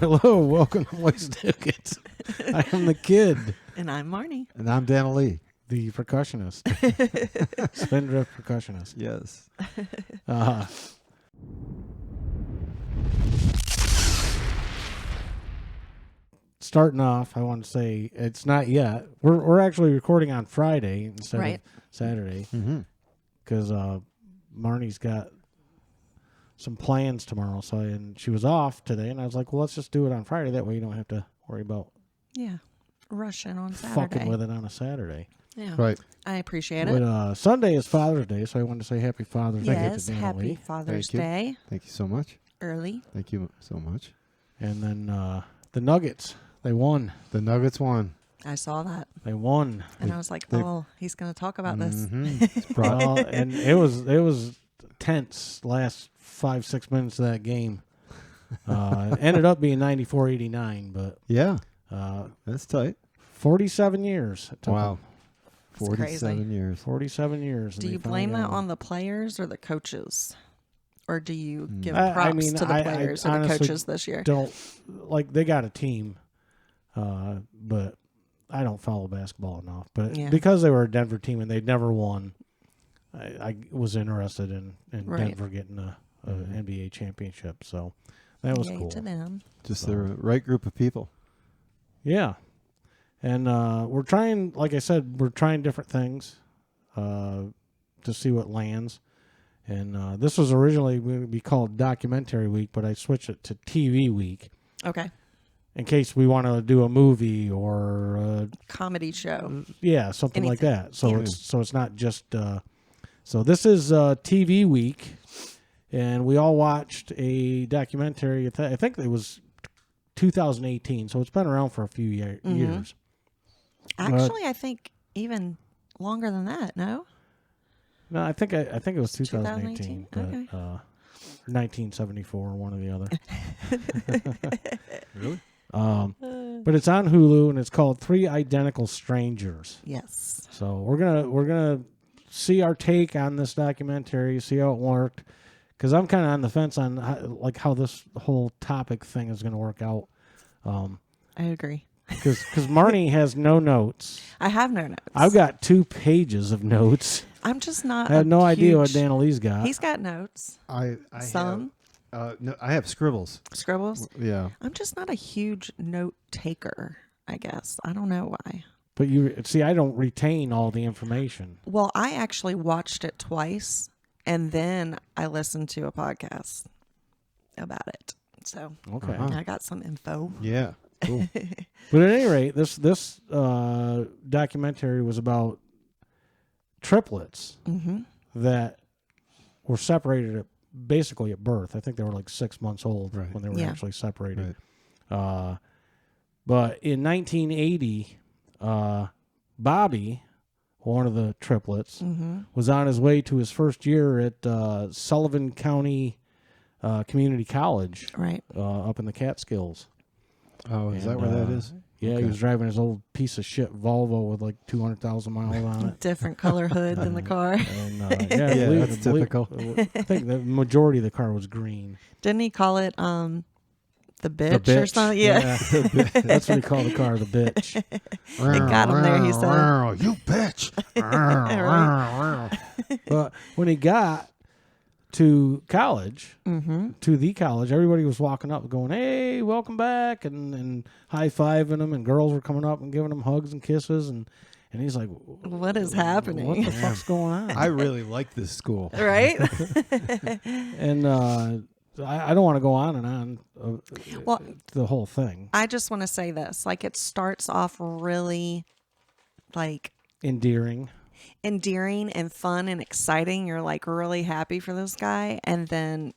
Hello, welcome to Voice Nougat. I am the kid. And I'm Marnie. And I'm Dan Lee. The percussionist. Spindrift percussionist. Yes. Starting off, I want to say it's not yet. We're actually recording on Friday instead of Saturday because Marnie's got some plans tomorrow. So and she was off today, and I was like, well, let's just do it on Friday. That way you don't have to worry about rushing on Saturday. fucking with it on a Saturday. Yeah, Right. I appreciate it. But Sunday is Father's Day, so I wanted to say Happy Father's Day Yes, to Dan happy Lee. Father's Thank you. Day. Thank you so much. Early. Thank you so much. And then the Nuggets, they won. The Nuggets won. I saw that. They won. And I was like, oh, he's going to talk about this. Well, and it was tense last 5-6 minutes of that game. Ended up being 94-89, but Yeah. That's tight. 47 years. It took Wow. It's crazy. 47 years. 47 years. Do you blame that on the players or the coaches? Or do you give I props mean, to the I players or the honestly coaches this year? Don't like they got a team, but I don't follow basketball enough. But because they were a Denver team and they'd never won, I was interested in Denver getting a NBA championship. So that was Yay cool. to them. Just the right group of people. Yeah. And we're trying, like I said, we're trying different things to see what lands. And this was originally going to be called Documentary Week, but I switched it to TV Week. Okay. In case we want to do a movie or Comedy show. something like Anything. that. So it's not just. So this is TV Week, and we all watched a documentary. I think it was 2018, so it's been around for a few years. Actually, I think even longer than that, no? No, I think it was 2018, 2018? but Okay. 1974, one or the other. Really? But it's on Hulu and it's called Three Identical Strangers. Yes. So we're gonna see our take on this documentary, see how it worked, because I'm kind of on the fence on how this whole topic thing is going to work out. I agree. Because Marnie has no notes. I have no notes. I've got 2 pages of notes. I'm just not. I have no idea what huge- Dan Lee's got. He's got notes. I Some have, no, I have scribbles. scribbles. Yeah. I'm just not a huge note taker, I guess. I don't know why. But you see, I don't retain all the information. Well, I actually watched it twice, and then I listened to a podcast about it. So Okay. I got some info. Yeah. Cool. But at any rate, this documentary was about triplets that were separated basically at birth. I think they were like 6 months old when they were actually separated. Right. But in 1980, Bobby, one of the triplets, was on his way to his first year at Sullivan County Community College, Right. up in the Catskills. Oh, is that where that is? Yeah, he was driving his old piece of shit Volvo with like 200,000 miles on it. Different color hood than the car. And, Yeah, that's typical. I think the majority of the car was green. Didn't he call it the bitch, or something? Yeah. That's what he called the car, the bitch. It got him there, he said. You bitch. But when he got to college, to the college, everybody was walking up going, hey, welcome back, and high-fiving him, and girls were coming up and giving him hugs and kisses, and he's like, What is happening? what the fuck's going on? I really like this school. Right? And I don't want to go on and on Well, the whole thing. I just want to say this. Like, it starts off really, like, Endearing and fun and exciting. You're, like, really happy for this guy. And then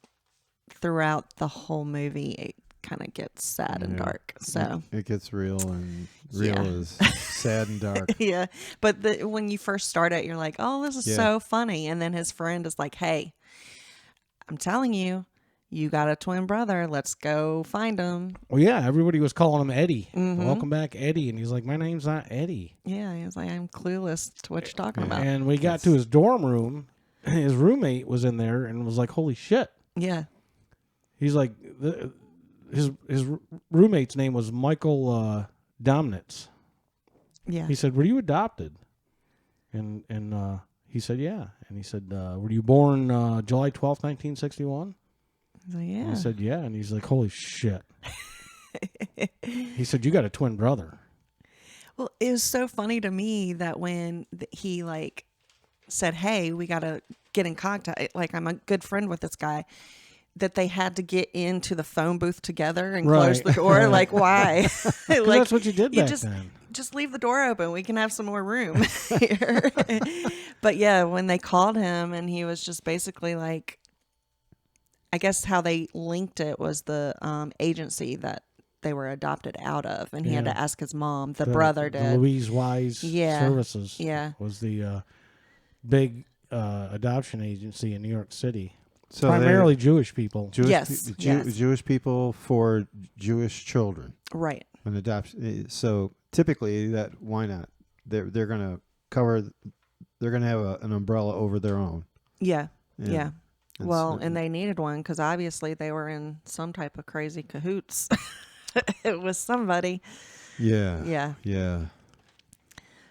throughout the whole movie, it kind of gets sad and dark. So It gets real, and real is sad and dark. yeah. But when you first start it, you're like, oh, this is so funny. And then his friend is like, hey, I'm telling you, you got a twin brother. Let's go find him. Well, yeah, everybody was calling him Eddie. Welcome back, Eddie. And he's like, my name's not Eddie. Yeah, he was like, I'm clueless to what you're talking about. And we got to his dorm room. His roommate was in there and was like, holy shit. Yeah. He's like, his roommate's name was Michael Domnitz. Yeah. He said, "Were you adopted?" And he said, "Yeah." And he said, "Were you born July 12th, 1961?" I was like, yeah. And he said, "Yeah." And he's like, "Holy shit." He said, "You got a twin brother." Well, it was so funny to me that when he like said, "Hey, we got to get in contact. Like, I'm a good friend with this guy." That they had to get into the phone booth together and close the door. Like, why? Like, that's what you did back then. Just leave the door open. We can have some more room here. But yeah, when they called him and he was just basically like, I guess how they linked it was the agency that they were adopted out of, and he had to ask his mom. The brother did. The Louise Wise Services was the big adoption agency in New York City. So primarily Jewish people. Jewish people for Jewish children. Right. An adoption. So typically, why not? They're going to cover. They're going to have an umbrella over their own. Yeah. Well, and they needed one because obviously they were in some type of crazy cahoots. It was somebody. Yeah.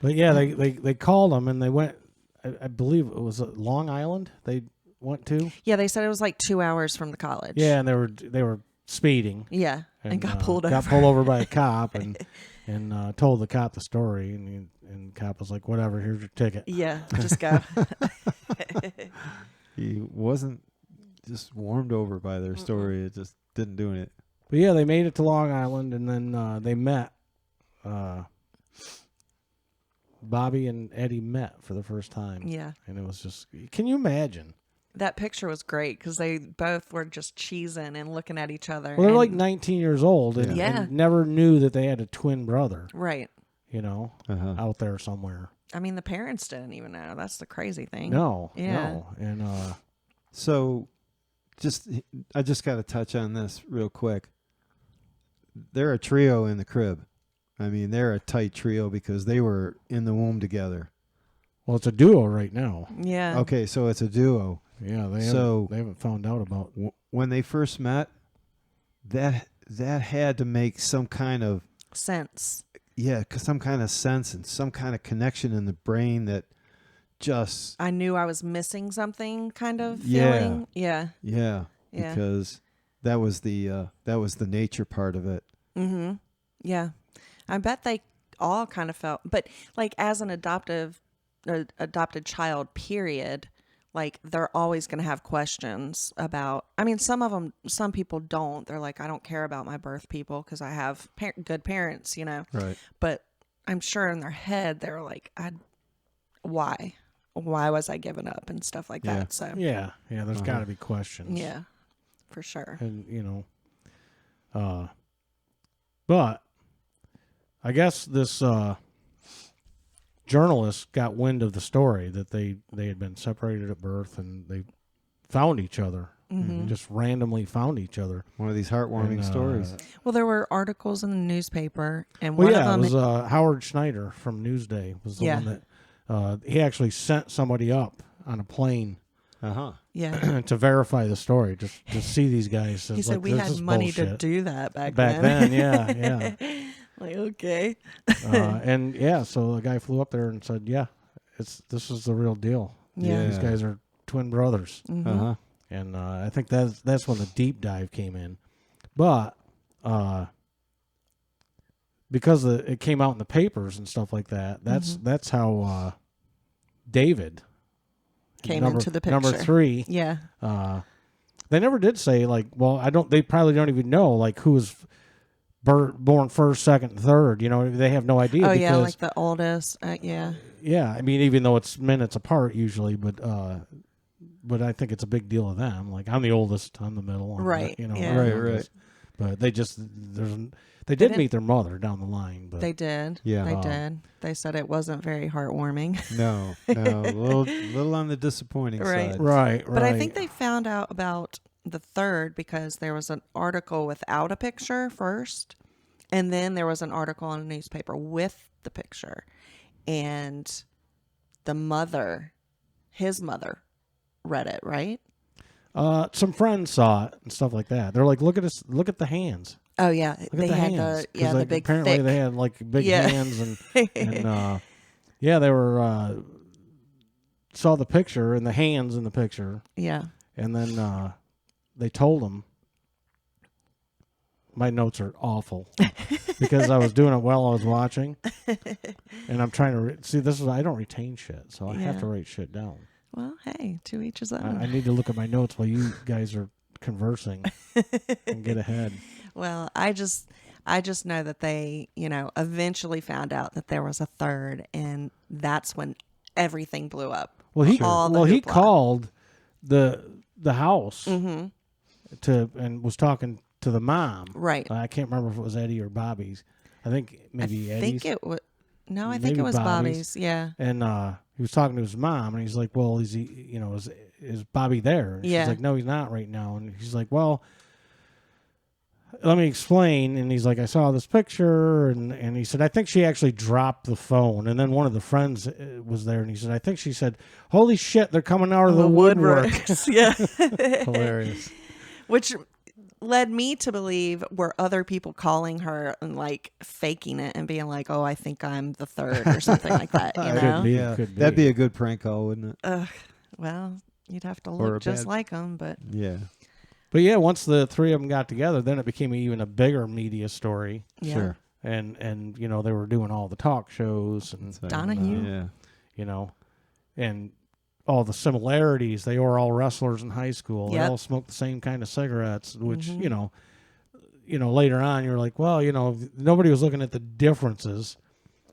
But yeah, they called them and they went. I believe it was Long Island. They went to. Yeah, they said it was like 2 hours from the college. Yeah, and they were speeding. Yeah, and got pulled over. Got pulled over by a cop and told the cop the story, and the cop was like, "Whatever, here's your ticket." Yeah, just go. He wasn't just warmed over by their story. It just didn't do it. But yeah, they made it to Long Island, and then they met. Bobby and Eddie met for the first time. Yeah, and it was just. Can you imagine? That picture was great because they both were just cheesing and looking at each other. Well, they're like 19 years old and never knew that they had a twin brother. Right. You know, out there somewhere. I mean, the parents didn't even know. That's the crazy thing. No. And so I just got to touch on this real quick. They're a trio in the crib. I mean, they're a tight trio because they were in the womb together. Well, it's a duo right now. Yeah. Okay, so it's a duo. Yeah, they haven't found out about when they first met. That had to make some kind of sense. Yeah, some kind of sense and some kind of connection in the brain that just. I knew I was missing something, kind of feeling. Yeah. Because that was the nature part of it. Mm-hmm. Yeah, I bet they all kind of felt, but like as an adopted child, period. Like they're always going to have questions about, I mean, some people don't. They're like, I don't care about my birth people because I have good parents, you know? Right. But I'm sure in their head, they're like, why was I given up and stuff like that? So yeah. There's got to be questions. Yeah, for sure. And, you know, but I guess this, journalists got wind of the story that they had been separated at birth and they found each other. Mm-hmm. Just randomly found each other. One of these heartwarming stories. Well, there were articles in the newspaper, and one of them it was Howard Schneider from Newsday was the one that he actually sent somebody up on a plane. To verify the story, just to see these guys. He said we had money to do that back then. Yeah. Like, okay. So the guy flew up there and said, this is the real deal. Yeah. These guys are twin brothers. Mm-hmm. And I think that's when the deep dive came in. But because it came out in the papers and stuff like that, that's how David came into the picture. Number 3. Yeah. They never did say, like, they probably don't even know, like, who was born first, second, third. You know, they have no idea. Oh, yeah, like the oldest. Yeah. Yeah, I mean, even though it's minutes apart usually, but I think it's a big deal to them. Like, I'm the oldest, I'm the middle. Right. You know, right. But they did meet their mother down the line. But they did. Yeah. They did. They said it wasn't very heartwarming. No. A little on the disappointing side. Right. But I think they found out about the third because there was an article without a picture first, and then there was an article in a newspaper with the picture, and his mother read it, right? Some friends saw it and stuff like that. They're like, look at us, look at the hands. Oh yeah, Look they at the had hands. the Like, big apparently thick. they had like big Yeah. hands and yeah, they were saw the picture and the hands in the picture. Yeah. And then they told him. My notes are awful because I was doing it while I was watching, and I'm trying to see. This is I don't retain shit, so I have to write shit down. Well, hey, to each his own. I need to look at my notes while you guys are conversing and get ahead. Well, I just know that they, eventually found out that there was a third, and that's when everything blew up. Well, he Hoopla. called the house Mm-hmm. and was talking to the mom. Right. I can't remember if it was Eddie or Bobby's. I think maybe Eddie's. I think it was. No, I think Maybe it was Bobby's. Bobby's. Yeah. And he was talking to his mom, and he's like, "Well, is he? Is Bobby there?" And Yeah. she's like, "No, he's not right now." And he's like, "Well, let me explain." And he's like, "I saw this picture," and he said, "I think she actually dropped the phone." And then one of the friends was there, and he said, "I think she said, 'Holy shit, they're coming out of the woodwork.'" Yeah. Hilarious. Which led me to believe were other people calling her and like faking it and being like, "Oh, I think I'm the third" or something like that. You Could know? be. Yeah, Could be. that'd be a good prank call, wouldn't it? Well, you'd have to Or a look just bad- like them, but Yeah. But yeah, once the three of them got together, then it became even a bigger media story. yeah. Sure. And they were doing all the talk shows and So, Donahue. Yeah. And all the similarities. They were all wrestlers in high school. They Yep. all smoked the same kind of cigarettes, which Mhm. later on you're like, well, nobody was looking at the differences.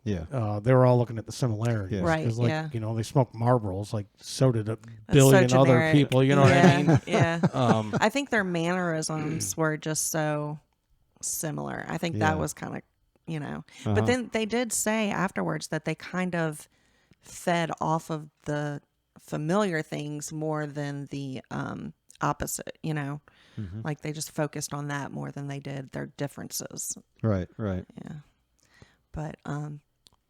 Yeah. They were all looking at the similarities. Yeah. Right, 'Cause, like, yeah. they smoked Marlboros. Like, so did a That's billion so other generic. people. You know what I mean? Yeah. Um, I think their mannerisms were just so similar. I think Yeah. that was kind of, Uh-huh. But then they did say afterwards that they kind of fed off of the familiar things more than the opposite, Mhm. Like they just focused on that more than they did their differences. Right. Right. Yeah. But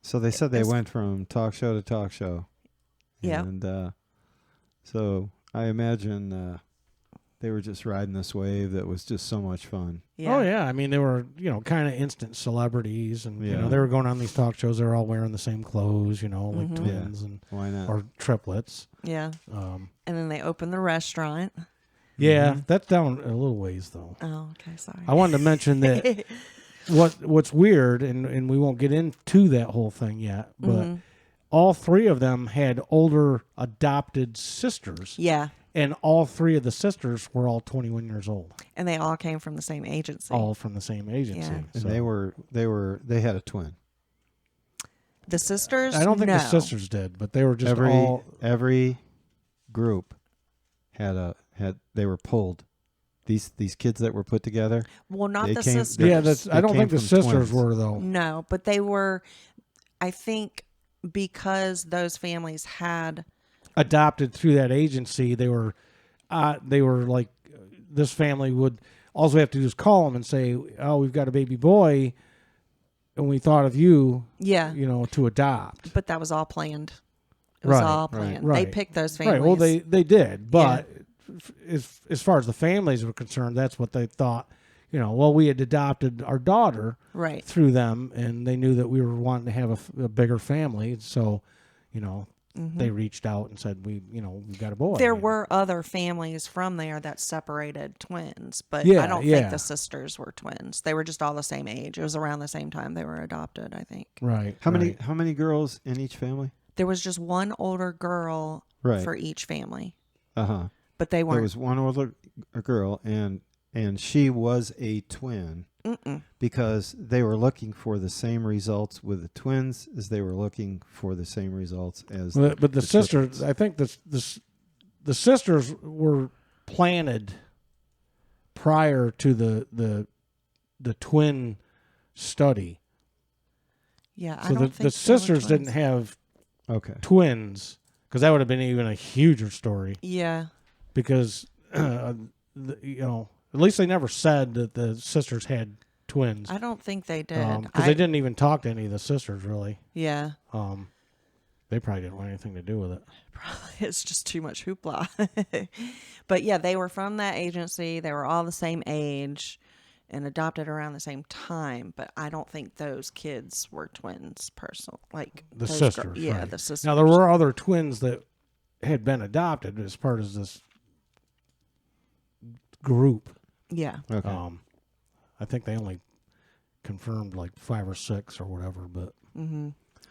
So they said they It's- went from talk show to talk show. Yeah. And so I imagine they were just riding this wave that was just so much fun. yeah. Oh yeah, I mean they were kind of instant celebrities, and Yeah. they were going on these talk shows. They were all wearing the same clothes, like Mhm. twins and Why not? or triplets. Yeah. Um, And then they opened the restaurant. yeah, that's down a little ways though. Oh, okay, sorry. I wanted to mention that what's weird, and we won't get into that whole thing yet, but Mhm. all three of them had older adopted sisters, Yeah. and all three of the sisters were all 21 years old, And they all came from the same agency. all from the same agency. Yeah. And So- they had a twin. The sisters? I don't think no. the sisters did, but they were just every all. every group they were pulled. These kids that were put together. Well, not They the came- sisters. Yeah, They I don't came think the from sisters twins. were though. No, but they were, I think, because those families had. Adopted through that agency. They were like, this family would. All we have to do is call them and say, "Oh, we've got a baby boy, and we thought of you, Yeah. to adopt." But that was all planned. It was Right, all right, planned. They right. picked those families. Right. Well, they did, but as far as the families were concerned, that's what they thought. Well, we had adopted our daughter Right. through them, and they knew that we were wanting to have a bigger family, so they reached out and said, we've got a boy. There were other families from there that separated twins, but Yeah, I don't yeah. think the sisters were twins. They were just all the same age. It was around the same time they were adopted, I think. Right. How right. many girls in each family? There was just one older girl Right. for each family, Uh-huh. but they There weren't. was one older girl, and she was a twin because they were looking for the same results with the twins as they were looking for the same results as. But the the sisters, triplets. I think the sisters were planted prior to the twin study. Yeah, I So don't the think they were sisters didn't twins. have Okay. twins, because that would have been even a huger story. Yeah, Because at least they never said that the sisters had twins. I don't think they did. Because they didn't even talk to any of the sisters really. Yeah, They probably didn't want anything to do with it. Probably it's just too much hoopla. But yeah, they were from that agency. They were all the same age and adopted around the same time. But I don't think those kids were twins, like The those sisters, yeah, right. the sisters. Now, there were other twins that had been adopted as part of this group. Yeah. Okay. I think they only confirmed like 5 or 6 or whatever, but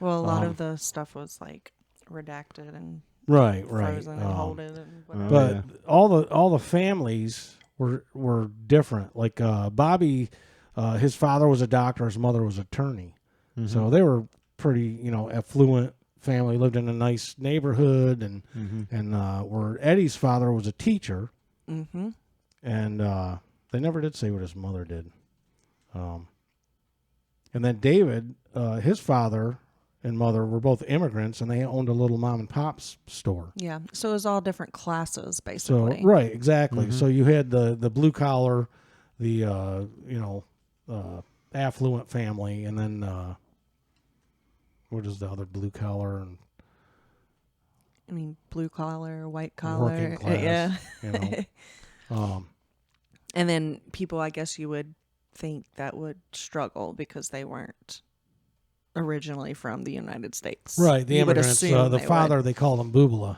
Well, a lot of the stuff was like redacted and right, frozen and holded and whatever. But all the families were different. Like Bobby, his father was a doctor, his mother was an attorney, so they were pretty affluent family. Lived in a nice neighborhood, and where Eddie's father was a teacher, and they never did say what his mother did. And then David, his father and mother were both immigrants, and they owned a little mom and pop's store. Yeah, so it was all different classes, So basically. right, exactly. So you had the blue collar, the affluent family, and then what is the other blue collar and I mean, blue collar, white collar, working class? yeah. And then people, I guess you would think that would struggle because they weren't originally from the United States. Right, the You would immigrants. assume The they father, would. they called him Boobala.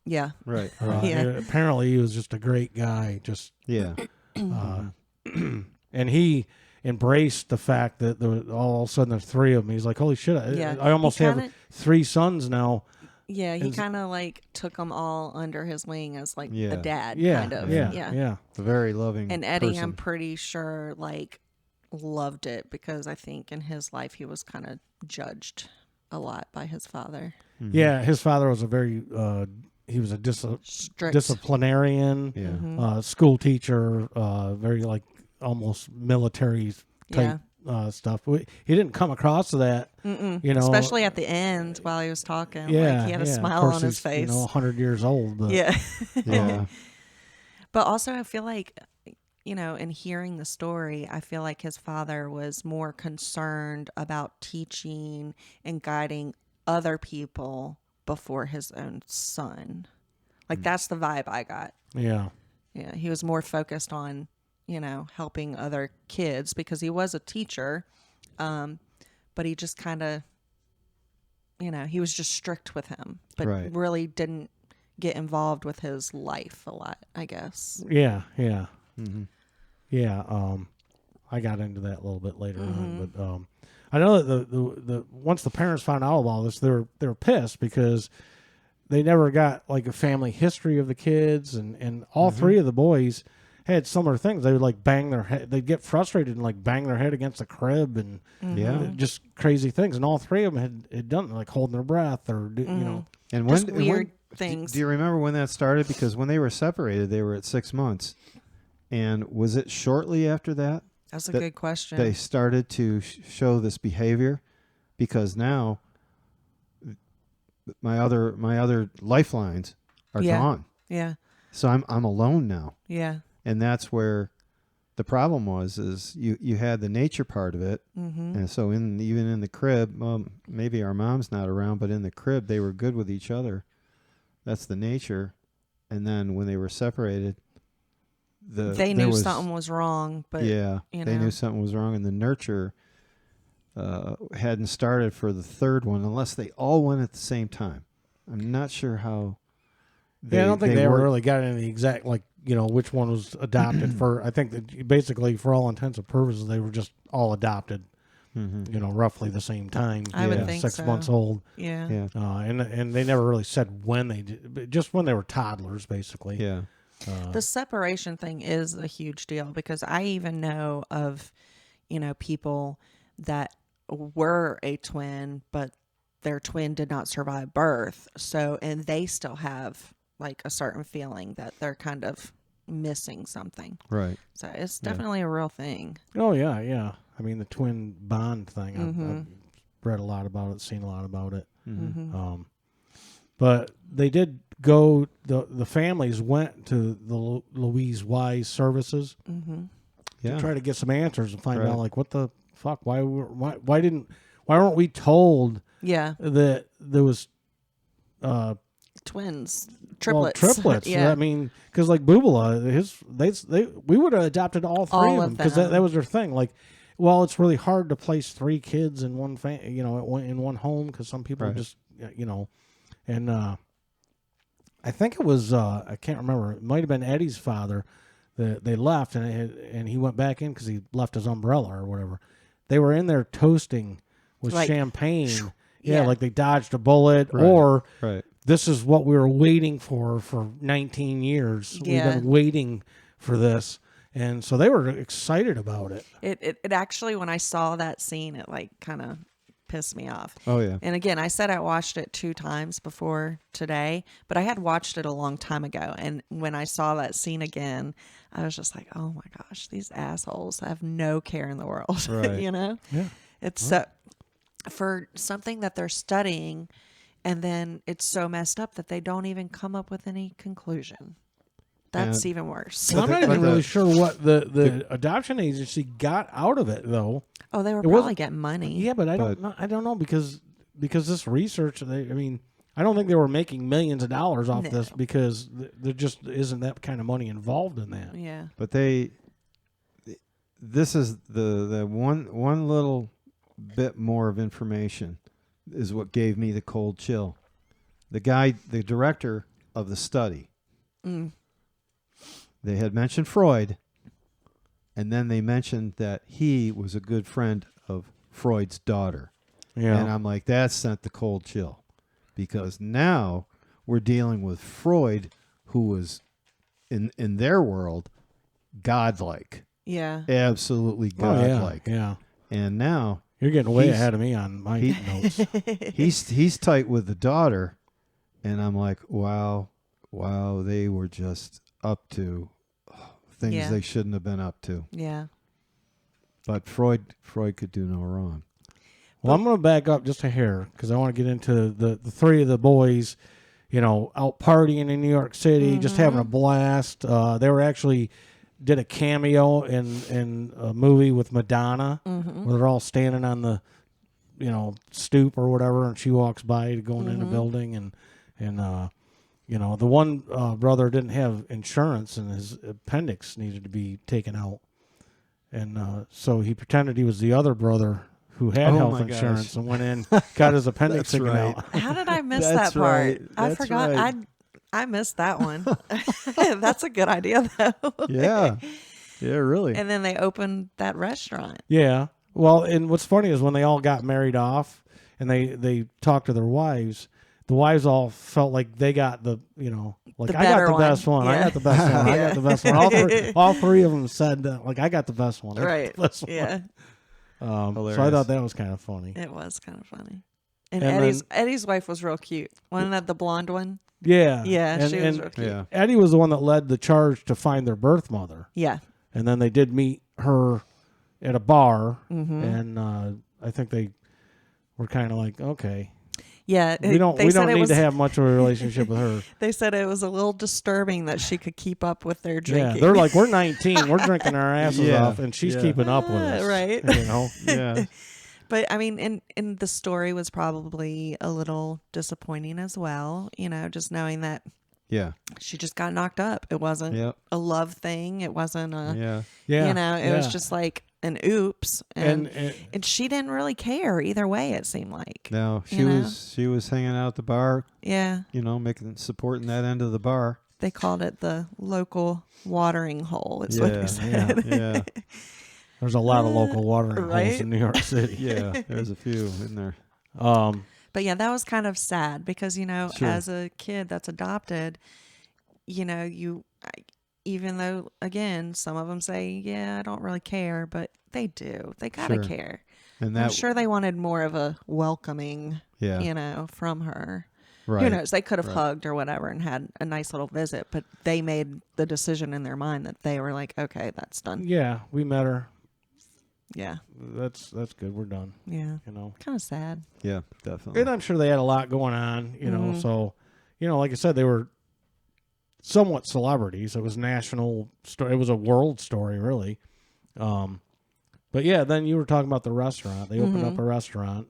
Yeah. Right. Apparently, he was just a great guy. Just Yeah. and he embraced the fact that there was all of a sudden there's 3 of them. He's like, holy shit! Yeah. I almost He have kinda- 3 sons now. Yeah, he kind of like took them all under his wing as like Yeah. a dad, Yeah, kind of. yeah. A very loving And Eddie, person. I'm pretty sure, like, loved it because I think in his life he was kind of judged a lot by his father. Yeah, his father was a very he was a Strict. disciplinarian, Yeah. school teacher, very like almost military type stuff. He didn't come across to that, Especially at the end while he was talking. Yeah, Like, he had a of smile course on his he's, face. 100 years old. But Yeah. Yeah. But also, I feel like, in hearing the story, I feel like his father was more concerned about teaching and guiding other people before his own son. Like, that's the vibe I got. yeah, Yeah, he was more focused on, helping other kids because he was a teacher. But he just kind of, he was just strict with him, but Right. really didn't get involved with his life a lot, I guess. yeah. I got into that a little bit later on, but I know that the once the parents found out about this, they were pissed because they never got like a family history of the kids, and all 3 of the boys had similar things. They would like bang their head. They'd get frustrated and like bang their head against the crib and Yeah. just crazy things. And all 3 of them had done like holding their breath or And Just when weird things. Do you remember when that started? Because when they were separated, they were at 6 months. And was it shortly after that That's a that good question. they started to show this behavior? Because now my other lifelines are gone. Yeah. So I'm alone now. Yeah. And that's where the problem is you had the nature part of it. And so even in the crib, maybe our mom's not around, but in the crib they were good with each other. That's the nature. And then when they were separated, They knew something was wrong, but they knew something was wrong, and the nurture hadn't started for the 3rd one unless they all went at the same time. I'm not sure how. I don't think they ever really got into the exact which one was adopted for. I think that basically, for all intents and purposes, they were just all adopted. Roughly the same time. I would think 6 so. months old. Yeah. And they never really said when they did, but just when they were toddlers, basically. Yeah. The separation thing is a huge deal because I even know of, people that were a twin, but their twin did not survive birth. So, and they still have like a certain feeling that they're kind of missing something. Right. So it's definitely a real thing. Oh yeah. I mean the twin bond thing. I've read a lot about it, seen a lot about it. But they did go. The families went to the Louise Wise services Yeah. to try to get some answers and find Right. out like what the fuck. Why weren't we told Yeah. that there was twins, Well, triplets. triplets. Yeah. I mean, because like Boobala, we would have adopted all three All of of them because them. that was their thing. Like, well, it's really hard to place 3 kids in one in one home because some people Right. just and I think it was I can't remember. It might have been Eddie's father. They left and he went back in because he left his umbrella or whatever. They were in there toasting with Like, champagne. yeah. Like they dodged a bullet Right. or. Right. This is what we were waiting for 19 years. Yeah. We've been waiting for this. And so they were excited about it. It actually, when I saw that scene, it like kind of pissed me off. Oh yeah. And again, I said I watched it 2 times before today, but I had watched it a long time ago. And when I saw that scene again, I was just like, oh my gosh, these assholes have no care in the world. Right. Yeah. It's so, for something that they're studying, and then it's so messed up that they don't even come up with any conclusion. That's even worse. Well, I'm not even really sure what the adoption agency got out of it, though. Oh, they were probably getting money. Yeah, but I don't know because this research. I don't think they were making millions of dollars off this because there just isn't that kind of money involved in that. Yeah. But this is the one little bit more of information is what gave me the cold chill. The director of the study, they had mentioned Freud, and then they mentioned that he was a good friend of Freud's daughter. Yeah. And I'm like, that sent the cold chill, because now we're dealing with Freud, who was in their world godlike. Yeah. Absolutely godlike. Yeah. And now You're getting way ahead of me on my notes. he's tight with the daughter, and I'm like, wow, they were just up to things they shouldn't have been up to. Yeah. But Freud could do no wrong. Well, I'm going to back up just a hair because I want to get into the 3 of the boys, out partying in New York City, just having a blast. They were actually did a cameo in a movie with Madonna where they're all standing on the, stoop or whatever, and she walks by going in the building, and the one brother didn't have insurance and his appendix needed to be taken out, and so he pretended he was the other brother who had health insurance and went in, got his appendix taken out. How did I miss that part? I forgot. Right. I missed that one. That's a good idea, though. Yeah. Yeah, really. And then they opened that restaurant. Yeah. Well, and what's funny is when they all got married off and they talked to their wives, the wives all felt like they got the I got the best one. Yeah. I got the best one. I got the best one. All three of them said I got the best one. Right. Best one. Yeah. So I thought that was kind of funny. It was kind of funny. And then, Eddie's wife was real cute. Wasn't that the blonde one? Yeah. Yeah, she was real cute. Yeah. Eddie was the one that led the charge to find their birth mother. Yeah. And then they did meet her at a bar, and I think they were kind of like, okay. Yeah, we don't need to have much of a relationship with her. They said it was a little disturbing that she could keep up with their drinking. Yeah, they're like, we're 19, we're drinking our asses off, and she's keeping up with us. Right. Yeah. But I mean, and the story was probably a little disappointing as well. Just knowing that. Yeah. She just got knocked up. It wasn't a love thing. It wasn't a. Yeah. It was just like an oops, and she didn't really care either way. It seemed like. No, she was hanging out at the bar. Yeah. Supporting that end of the bar. They called it the local watering hole. It's what they said. Yeah. There's a lot of local watering holes in New York City. Yeah, there's a few in there. But yeah, that was kind of sad because, as a kid that's adopted, even though, again, some of them say, yeah, I don't really care, but they do. They got to care. And I'm sure they wanted more of a welcoming, from her. Right. Who knows? They could have hugged or whatever and had a nice little visit, but they made the decision in their mind that they were like, okay, that's done. Yeah, we met her. Yeah. That's good. We're done. Yeah. Kind of sad. Yeah, definitely. And I'm sure they had a lot going on, so, like I said, they were somewhat celebrities. It was national story. It was a world story, really. But yeah, then you were talking about the restaurant. They opened up a restaurant.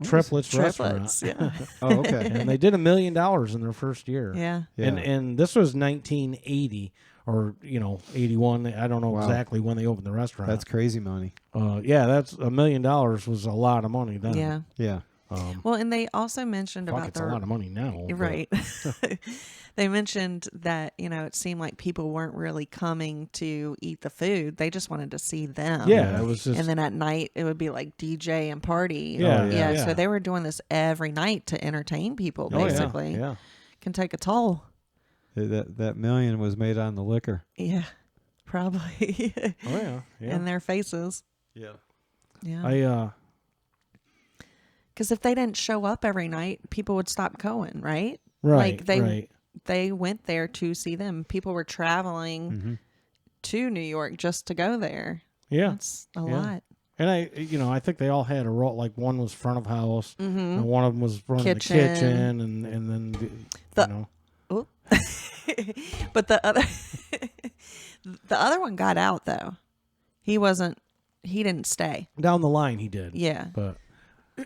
Triplets restaurant. Yeah. Oh, okay. And they did $1 million in their first year. Yeah. And this was 1980 or 81. I don't know exactly when they opened the restaurant. That's crazy money. That's $1 million was a lot of money then. Yeah. Yeah. Well, and they also mentioned about it's a lot of money now. Right. They mentioned that, it seemed like people weren't really coming to eat the food. They just wanted to see them. Yeah, it was just. And then at night, it would be like DJ and party. Yeah. So they were doing this every night to entertain people, basically. Yeah. Can take a toll. That million was made on the liquor. Yeah, probably. Yeah. And their faces. Yeah. Yeah. Because if they didn't show up every night, people would stop going, right? Right. Like they went there to see them. People were traveling to New York just to go there. Yeah. That's a lot. And I think they all had a role. Like one was front of house, and one of them was running the kitchen, and then But the other one got out though. He didn't stay. Down the line, he did. Yeah. But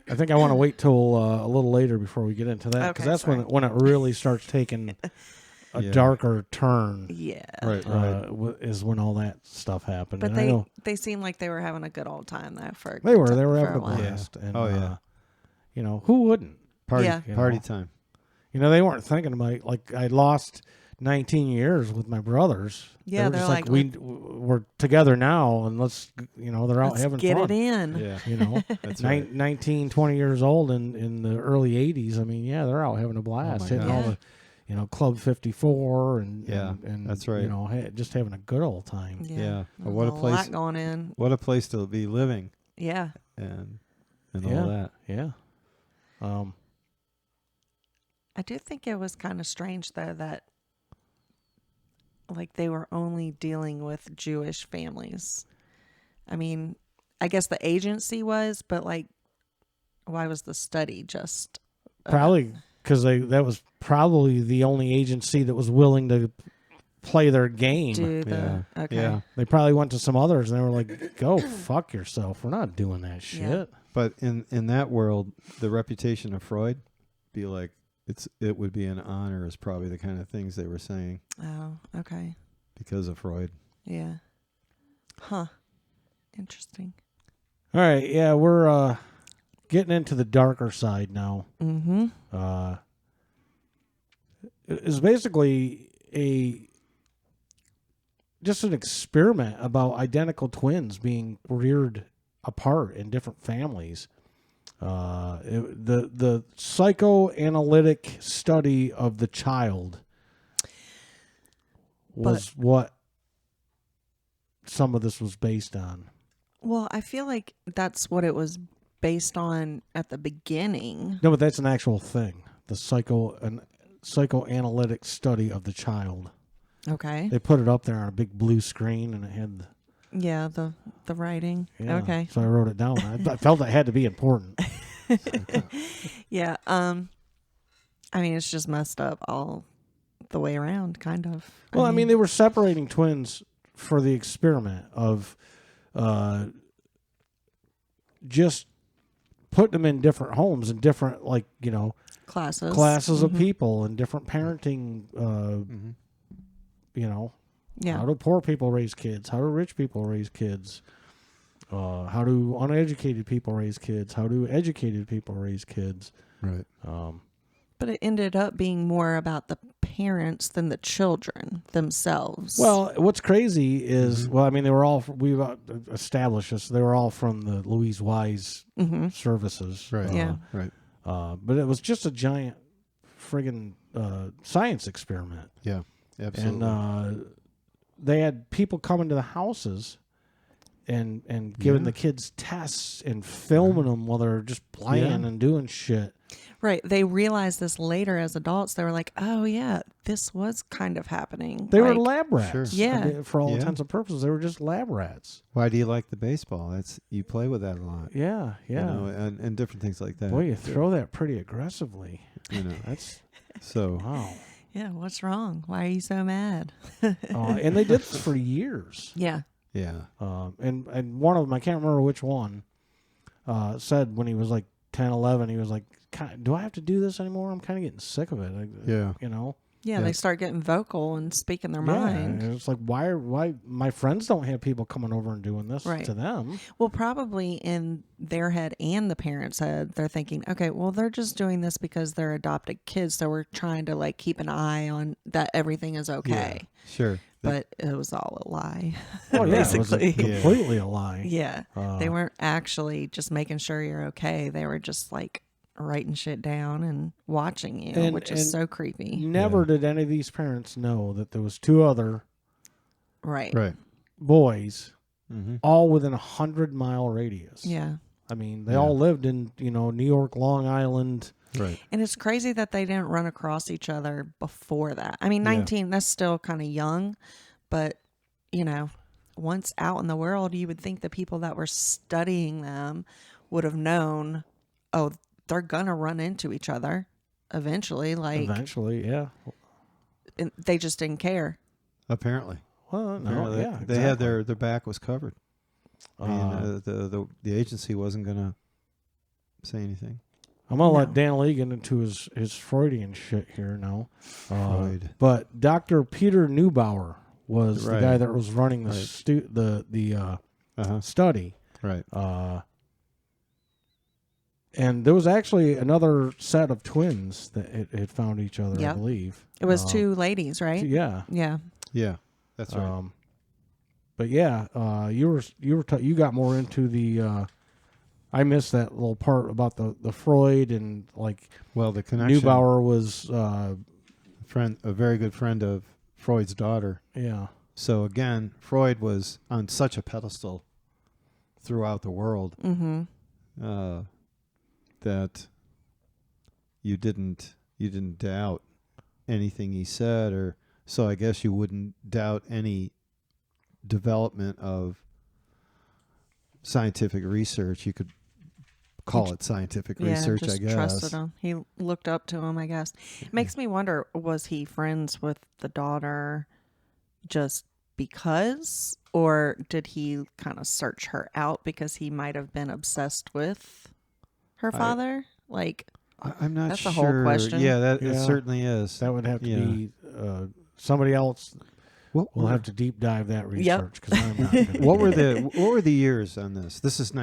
I think I want to wait till a little later before we get into that, because that's when it really starts taking a darker turn. Yeah. Right. Is when all that stuff happened. But and they seemed like they were having a good old time though. They were having a while. blast. Yeah. And, who wouldn't? Party time. They weren't thinking about, like, I lost 19 years with my brothers. Yeah, they're just like we're together now, and let's, they're out having get fun. It in. Yeah. That's right. 19, 20 years old in the early 80s. I mean, they're out having a blast, hitting all the, Club 54 and that's right. Just having a good old time. Yeah. Well, What a place. lot going in. What a place to be living. Yeah. And all that. Yeah. I do think it was kind of strange though that like they were only dealing with Jewish families. I mean, I guess the agency was, but like, why was the study just probably because that was probably the only agency that was willing to play their game. Okay. Yeah. They probably went to some others and they were like, "Go fuck yourself. We're not doing that shit." Yeah. But in that world, the reputation of Freud, be like, it would be an honor is probably the kind of things they were saying. Oh, okay. Because of Freud. Yeah. Huh. Interesting. All right, yeah, we're getting into the darker side now. Mm-hmm. It's basically just an experiment about identical twins being reared apart in different families. The psychoanalytic study of the child was what some of this was based on. Well, I feel like that's what it was based on at the beginning. No, but that's an actual thing. The psychoanalytic study of the child. Okay. They put it up there on a big blue screen, and it had the writing. Yeah, okay. So I wrote it down. I felt it had to be important. Yeah. I mean, it's just messed up all the way around, kind of. Well, I mean, they were separating twins for the experiment of just putting them in different homes and different, classes of people and different parenting, Yeah. How do poor people raise kids? How do rich people raise kids? How do uneducated people raise kids? How do educated people raise kids? Right. But it ended up being more about the parents than the children themselves. Well, what's crazy is, they were all, we've established this, they were all from the Louise Wise services. Right. Yeah. Right. But it was just a giant friggin' science experiment. Yeah. Absolutely. And they had people coming to the houses and giving the kids tests and filming them while they're just playing and doing shit. Right. They realized this later as adults. They were like, oh, yeah, this was kind of happening. They were lab rats. Sure. Yeah. I mean, for all intents and purposes, they were just lab rats. Why do you like the baseball? You play with that a lot. Yeah, yeah. And different things like that. Boy, you throw that pretty aggressively. That's so. Wow. Yeah, what's wrong? Why are you so mad? And they did this for years. Yeah. Yeah. And one of them, I can't remember which one, said when he was like 10, 11, he was like, do I have to do this anymore? I'm kind of getting sick of it. Yeah. You know? Yeah, they start getting vocal and speaking their mind. And it's like, why my friends don't have people coming over and doing this to them? Well, probably in their head and the parents' head, they're thinking, okay, well, they're just doing this because they're adopted kids, so we're trying to like keep an eye on that everything is okay. Yeah, sure. But it was all a lie. Oh, yeah, basically. it was completely a lie. Yeah. They weren't actually just making sure you're okay. They were just like writing shit down and watching you, which is so creepy. Never did any of these parents know that there was 2 other right boys all within 100-mile radius. Yeah. I mean, they all lived in, New York, Long Island. Right. And it's crazy that they didn't run across each other before that. I mean, 19, that's still kind of young, but, once out in the world, you would think the people that were studying them would have known, oh, they're gonna run into each other eventually. Eventually, yeah. And they just didn't care. Apparently. Well, no, Apparently they had their back was covered. The agency wasn't gonna say anything. I'm gonna let Dan Lee get into his Freudian shit here now. Freud. But Dr. Peter Neubauer was the guy that was running the study. Right. And there was actually another set of twins that it found each other, I believe. It was 2 ladies, right? Yeah. Yeah. Yeah, that's right. But yeah, you got more into the. I missed that little part about the Freud and like. Well, the connection. Neubauer was a very good friend of Freud's daughter. Yeah. So again, Freud was on such a pedestal throughout the world. That you didn't doubt anything he said, or so I guess you wouldn't doubt any development of scientific research. You could call it scientific research, just I guess. Trusted him. He looked up to him, I guess. It makes me wonder, was he friends with the daughter just because, or did he kind of search her out because he might have been obsessed with her father? I'm not that's sure. That's a whole question. Yeah, it certainly is. That would have to be somebody else. We'll have to deep dive that research because I'm not. What were the years on this? This is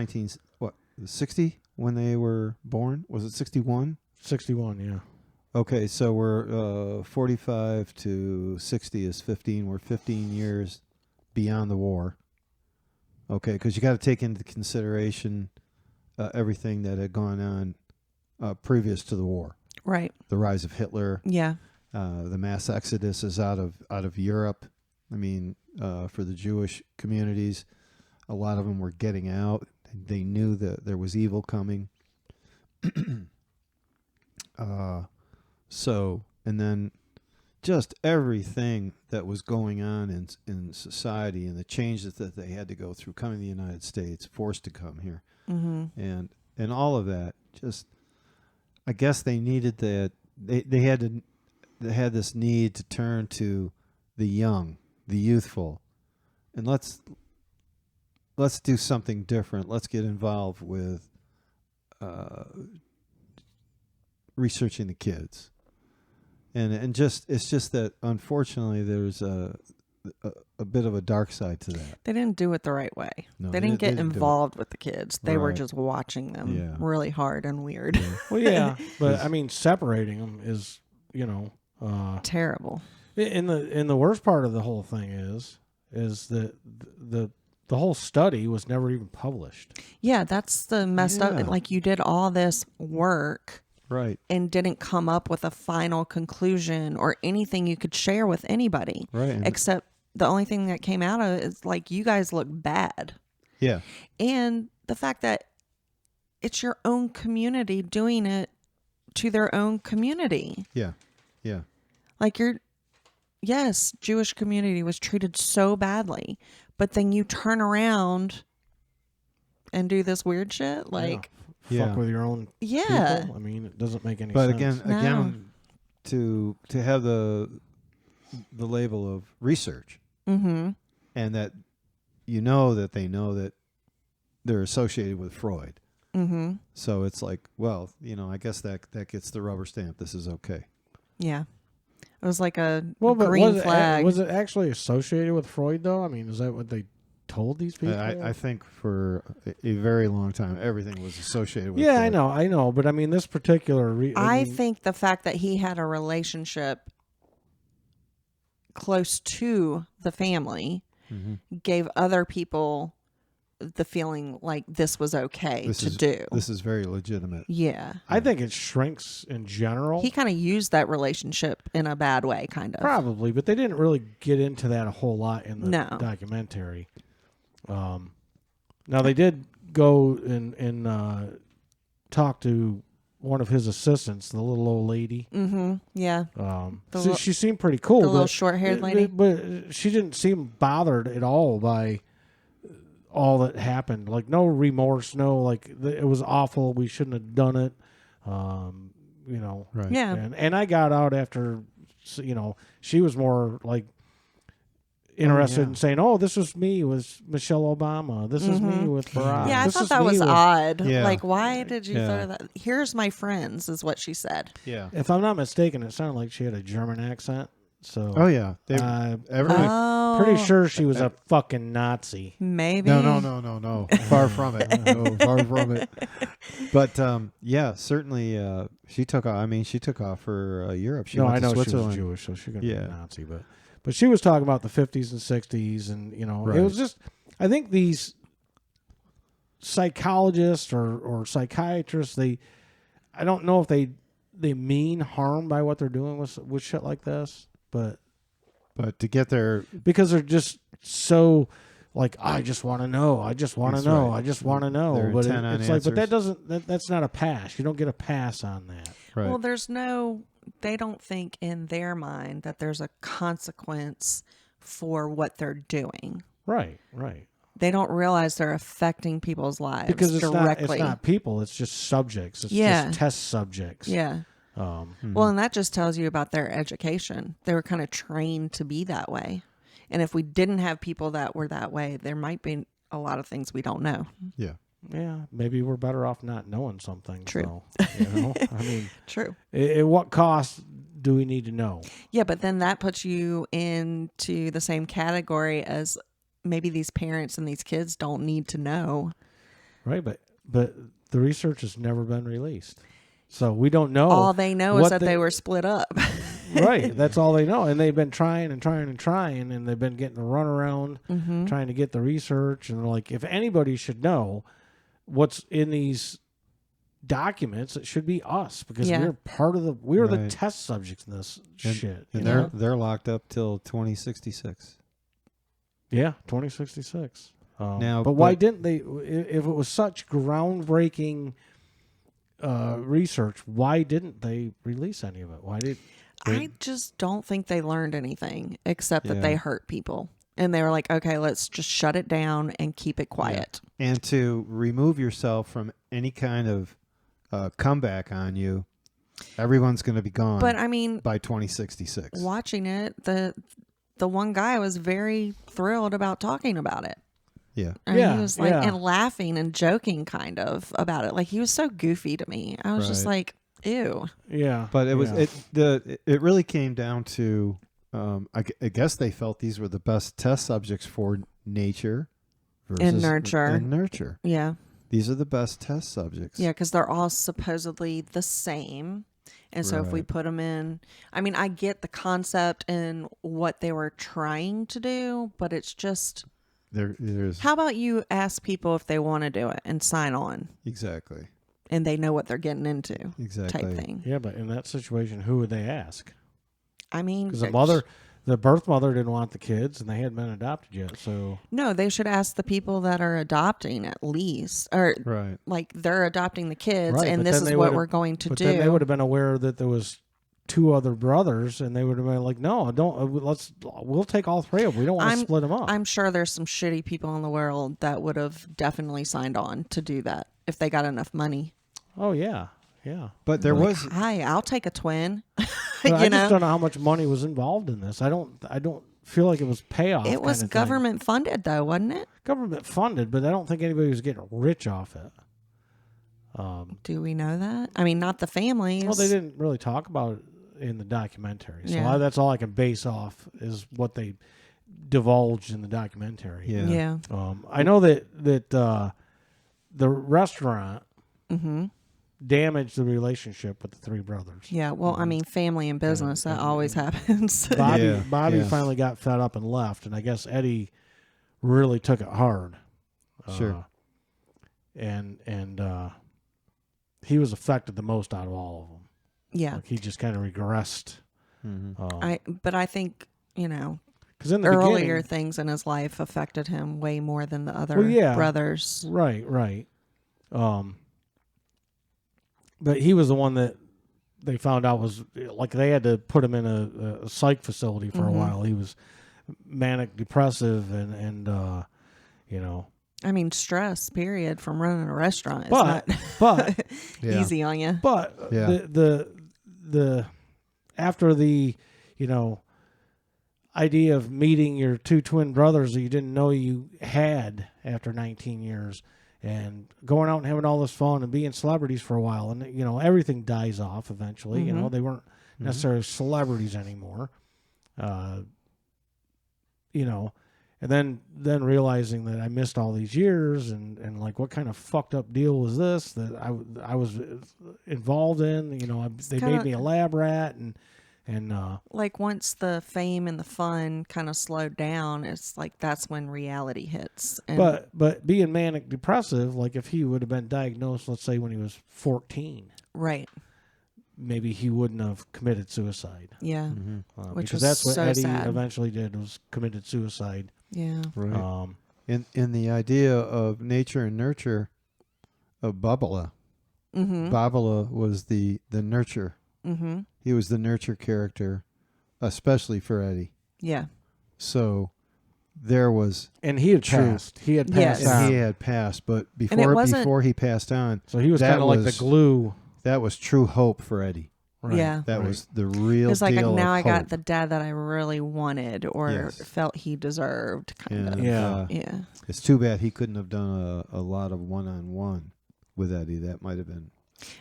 60 when they were born. Was it 61? 61, yeah. Okay, so we're 45 to 60 is 15. We're 15 years beyond the war. Okay, because you got to take into consideration everything that had gone on previous to the war. Right. The rise of Hitler. Yeah. The mass exoduses out of Europe. I mean, for the Jewish communities, a lot of them were getting out. They knew that there was evil coming. And then just everything that was going on in society and the changes that they had to go through coming to the United States, forced to come here. And all of that, just I guess they needed that. They had this need to turn to the young, the youthful, and let's do something different. Let's get involved with researching the kids, and it's just that unfortunately there's a bit of a dark side to that. They didn't do it the right way. No, they didn't get involved with the kids. They were just watching them really hard and weird. Yeah. Well, yeah, but I mean, separating them is, terrible. And the worst part of the whole thing is that the whole study was never even published. Yeah, that's the messed up. Like, you did all this work. Right. And didn't come up with a final conclusion or anything you could share with anybody. Right. Except the only thing that came out of it is like, you guys look bad. Yeah. And the fact that it's your own community doing it to their own community. Yeah. Yeah. Like, Jewish community was treated so badly, but then you turn around and do this weird shit. Like, fuck with your own people. I mean, it doesn't make any sense. But again, to have the label of research, and that that they know that they're associated with Freud, Mm-hmm. So it's like, well, I guess that gets the rubber stamp. This is okay. Yeah. It was like a but green flag. Was it actually associated with Freud, though? I mean, is that what they told these people? I think for a very long time, everything was associated with Yeah, Freud. I know. But I mean, this particular... I think the fact that he had a relationship close to the family gave other people the feeling like this was okay to do. This is very legitimate. Yeah. I think it shrinks in general. He kind of used that relationship in a bad way, kind of. Probably, but they didn't really get into that a whole lot in the documentary. Now, they did go and talk to one of his assistants, the little old lady. Mm-hmm. Yeah. She seemed pretty cool. The little short-haired lady? But she didn't seem bothered at all by all that happened. Like, no remorse, no, like, it was awful. We shouldn't have done it. Right. Yeah. And I got out after, she was more like interested in saying, "Oh, this was me with Michelle Obama. This is me with Barack." Yeah, I this thought is that was me with-" odd. Yeah. Like, why did you throw that? Here's my friends, is what she said. Yeah. If I'm not mistaken, it sounded like she had a German accent. So, Oh yeah. pretty sure she was a fucking Nazi. Maybe. No. Far from it. No, far from it. But certainly she took off. I mean, she took off for Europe. She went I to know Switzerland. she was Jewish, so she couldn't be a Nazi. But she was talking about the 50s and 60s, and it was just. I think these psychologists or psychiatrists, I don't know if they mean harm by what they're doing with shit like this, but to get there, because they're just so like, I just want to know, I just want to know, right. I just want to know. They're But intent on it's like, but that answers. that's not a pass. You don't get a pass on that. right? Well, they don't think in their mind that there's a consequence for what they're doing. Right. They don't realize they're affecting people's lives Because directly. it's not people, it's just subjects. It's just test subjects. Yeah. Well, and that just tells you about their education. They were kind of trained to be that way. And if we didn't have people that were that way, there might be a lot of things we don't know. Yeah. Yeah, maybe we're better off not knowing something. True. So, I mean, True. At what cost do we need to know? Yeah, but then that puts you into the same category as maybe these parents and these kids don't need to know. Right, but the research has never been released. So we don't know. All they know is that they were split up. Right, that's all they know. And they've been trying, and they've been getting the runaround, trying to get the research. And they're like, if anybody should know what's in these documents, it should be us, because we're part of we're the test subjects in this shit. And they're locked up till 2066. Yeah, 2066. Now, but why didn't they? If it was such groundbreaking research, why didn't they release any of it? Why did? I just don't think they learned anything except that they hurt people. And they were like, okay, let's just shut it down and keep it quiet. Yeah. And to remove yourself from any kind of comeback on you, everyone's going to be gone. But I mean, by 2066. Watching it, the one guy was very thrilled about talking about it. Yeah. And he was like, and laughing and joking kind of about it. Like, he was so goofy to me. I was just like, ew. Yeah. But it was it really came down to I guess they felt these were the best test subjects for nature versus nurture. Yeah. These are the best test subjects. Yeah, because they're all supposedly the same. And so if we put them in, I mean, I get the concept and what they were trying to do, but it's just, how about you ask people if they want to do it and sign on? Exactly. And they know what they're getting into. Exactly. Type thing. Yeah, but in that situation, who would they ask? I mean, because the birth mother didn't want the kids, and they hadn't been adopted yet. So no, they should ask the people that are adopting at least, or like they're adopting the kids, and this is what we're going to do. Then they would have been aware that there was 2 other brothers, and they would have been like, "No, don't. We'll take all 3 of them. We don't want to split them up." I'm sure there's some shitty people in the world that would have definitely signed on to do that if they got enough money. Oh yeah. Yeah, but there was. Hi, I'll take a twin. I just don't know how much money was involved in this. I don't feel like it was payoff. It was government funded, though, wasn't it? Government funded, but I don't think anybody was getting rich off it. Do we know that? I mean, not the families. Well, they didn't really talk about it in the documentary, so Yeah. that's all I can base off is what they divulged in the documentary. Yeah. I know that the restaurant damaged the relationship with the three brothers. Yeah. Well, I mean, family and business, that always happens. Bobby finally got fed up and left, and I guess Eddie really took it hard. Sure. And he was affected the most out of all of them. Yeah. Like he just kind of regressed. But I think, because in the earlier beginning, things in his life affected him way more than the other brothers. Right. But he was the one that they found out was like they had to put him in a psych facility for a while. He was manic depressive and I mean, stress, period, from running a restaurant is not easy on you. But the after the idea of meeting your two twin brothers that you didn't know you had after 19 years and going out and having all this fun and being celebrities for a while, and everything dies off eventually. They weren't necessarily celebrities anymore. And then realizing that I missed all these years and like what kind of fucked up deal was this that I was involved in? They made me a lab rat and like once the fame and the fun kind of slowed down, it's like that's when reality hits. And but being manic depressive, like if he would have been diagnosed, let's say when he was 14, right, maybe he wouldn't have committed suicide. Yeah, which because that's what so Eddie sad. Eventually did, was committed suicide. Yeah, right. In the idea of nature and nurture of Babala, Babala was the nurture. Mm-hmm. He was the nurture character, especially for Eddie. Yeah. So there was, and he had passed. He had passed. Yes. And he had passed, but before he passed on, so he was kind of like the glue. That was true hope for Eddie. Right. Yeah. That was the real It's like deal now of I got hope. the dad that I really wanted or felt he deserved. Kind of. Yeah. Yeah. It's too bad he couldn't have done a lot of one-on-one with Eddie. That might have been.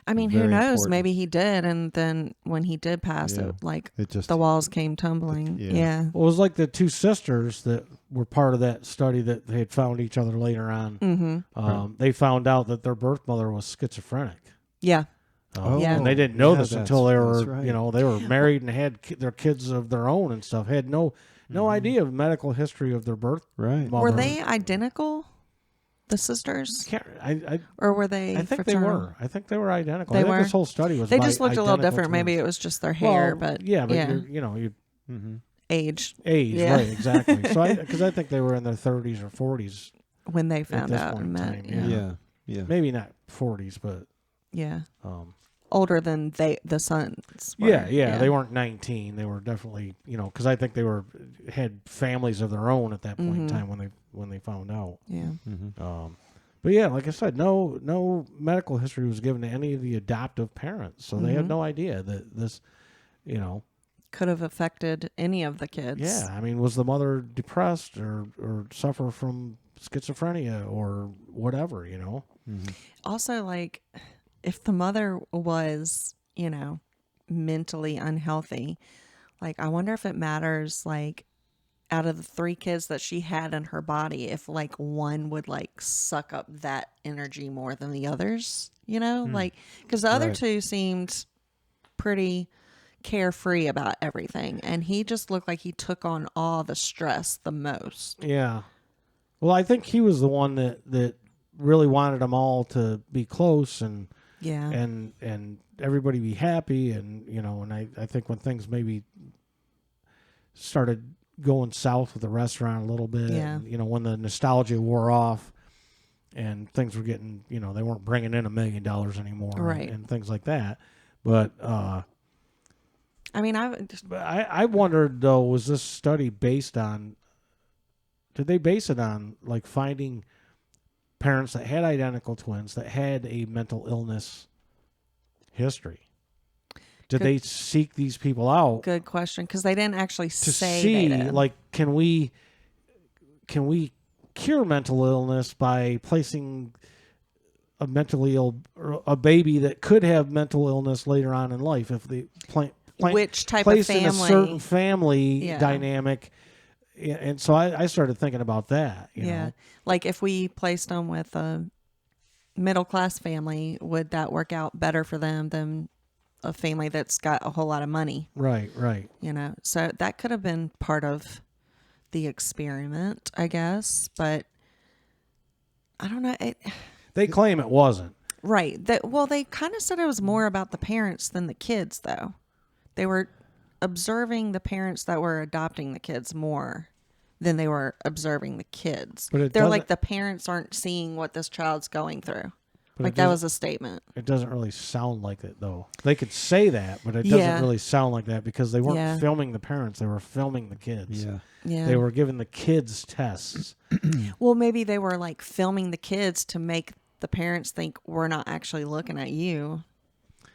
I mean, who knows? Maybe he did, and then when he did pass, it just the walls came tumbling. Yeah. Well, it was like the two sisters that were part of that study that they had found each other later on. Mm-hmm. They found out that their birth mother was schizophrenic. Yeah. And they didn't know this until they were, right. They were married and had their kids of their own and stuff. Had no idea of medical history of their birth. Right. Mother. Were they identical? The sisters, or were they? I think fraternal? they were. I think they were identical. They I think were? This whole study was. They just looked a little different. Twins. Maybe it was just their hair, but you age, yeah. right? Exactly. So because I think they were in their 30s or 40s when they found out and met. Yeah. Maybe not 40s, but older than the sons. Were. Yeah. They weren't 19. They were definitely, because I think they had families of their own at that point in time when they found out. Yeah. But yeah, like I said, no medical history was given to any of the adoptive parents, so they had no idea that this, could have affected any of the kids. Yeah, I mean, was the mother depressed or suffer from schizophrenia or whatever, Also, like, if the mother was, mentally unhealthy, like, I wonder if it matters, like, out of the 3 kids that she had in her body, if, like, one would, like, suck up that energy more than the others, like, because the other 2 seemed pretty carefree about everything, and he just looked like he took on all the stress the most. Yeah. Well, I think he was the one that really wanted them all to be close and and everybody be happy, and and I think when things maybe started going south with the restaurant a little bit, and, when the nostalgia wore off and things were getting, they weren't bringing in $1 million anymore, right, and things like that. But I mean, I wondered though, was this study based on? Did they base it on like finding parents that had identical twins that had a mental illness history? Did they seek these people out? Good question, because they didn't actually to say see they did. Like, can we cure mental illness by placing a mentally ill, a baby that could have mental illness later on in life if they which type placed of family? in a certain family Yeah. dynamic. And so I started thinking about that. You know? Like if we placed them with a middle class family, would that work out better for them than a family that's got a whole lot of money? Right. You know, so that could have been part of the experiment, I guess, but I don't know. They claim it wasn't. Right. Well, they kind of said it was more about the parents than the kids, though. They were observing the parents that were adopting the kids more than they were observing the kids. But they're like, the parents aren't seeing what this child's going through. Like, that was a statement. It doesn't really sound like it, though. They could say that, but it doesn't really sound like that because they weren't filming the parents. They were filming the kids. Yeah. They were giving the kids tests. Well, maybe they were, like, filming the kids to make the parents think we're not actually looking at you.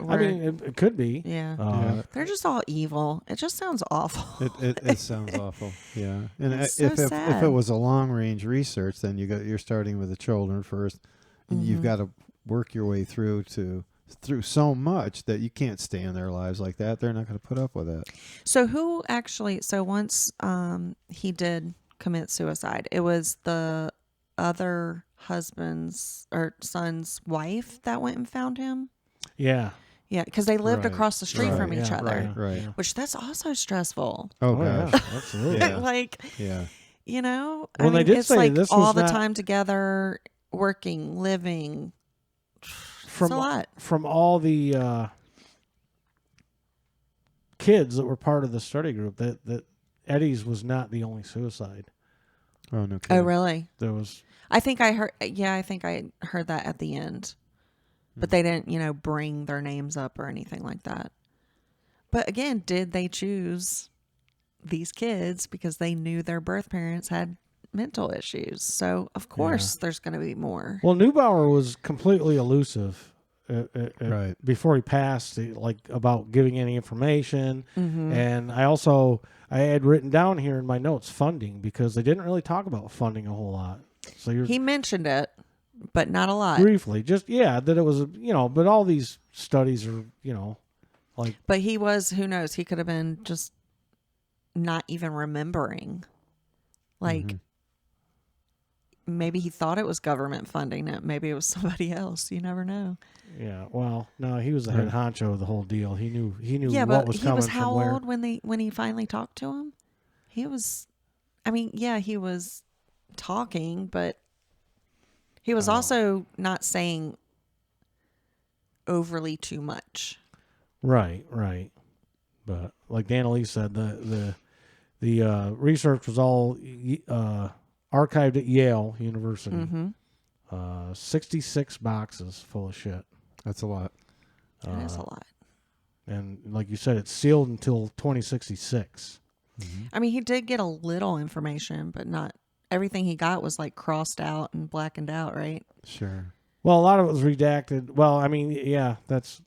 I mean, it could be. Yeah. They're just all evil. It just sounds awful. It sounds awful. Yeah. And It's if so sad. it was a long range research, then you're starting with the children first, and you've got to work your way through so much that you can't stay in their lives like that. They're not going to put up with it. So once he did commit suicide, it was the other husband's or son's wife that went and found him. Yeah. Yeah, because they lived across the street from each other. Right. Which that's also stressful. Oh gosh. Yeah, absolutely. Like, you know, well, they did it's say like this all was the not, time together, working, living. It's a lot. From all the kids that were part of the study group, that Eddie's was not the only suicide. Oh no kidding. Oh really? There was. I think I heard. Yeah, I think I heard that at the end, but they didn't, bring their names up or anything like that. But again, did they choose these kids because they knew their birth parents had mental issues? So of course there's going to be more. Well, Neubauer was completely elusive right before he passed, like about giving any information. And I had written down here in my notes funding because they didn't really talk about funding a whole lot. So he mentioned it, but not a lot. Briefly, just that it was but all these studies are like. But he was, who knows? He could have been just not even remembering, like. Maybe he thought it was government funding it. Maybe it was somebody else. You never know. Yeah. Well, no, he was the head honcho of the whole deal. He knew yeah, what was but coming he was from how where. old when he finally talked to him? He was, he was talking, but he was also not saying overly too much. Right. But like Danelise said, the research was all archived at Yale University. 66 boxes full of shit. That's a lot. That is a lot. And like you said, it's sealed until 2066. I mean, he did get a little information, but not everything he got was like crossed out and blackened out, right? Sure. Well, a lot of it was redacted. Well, I mean, yeah, that's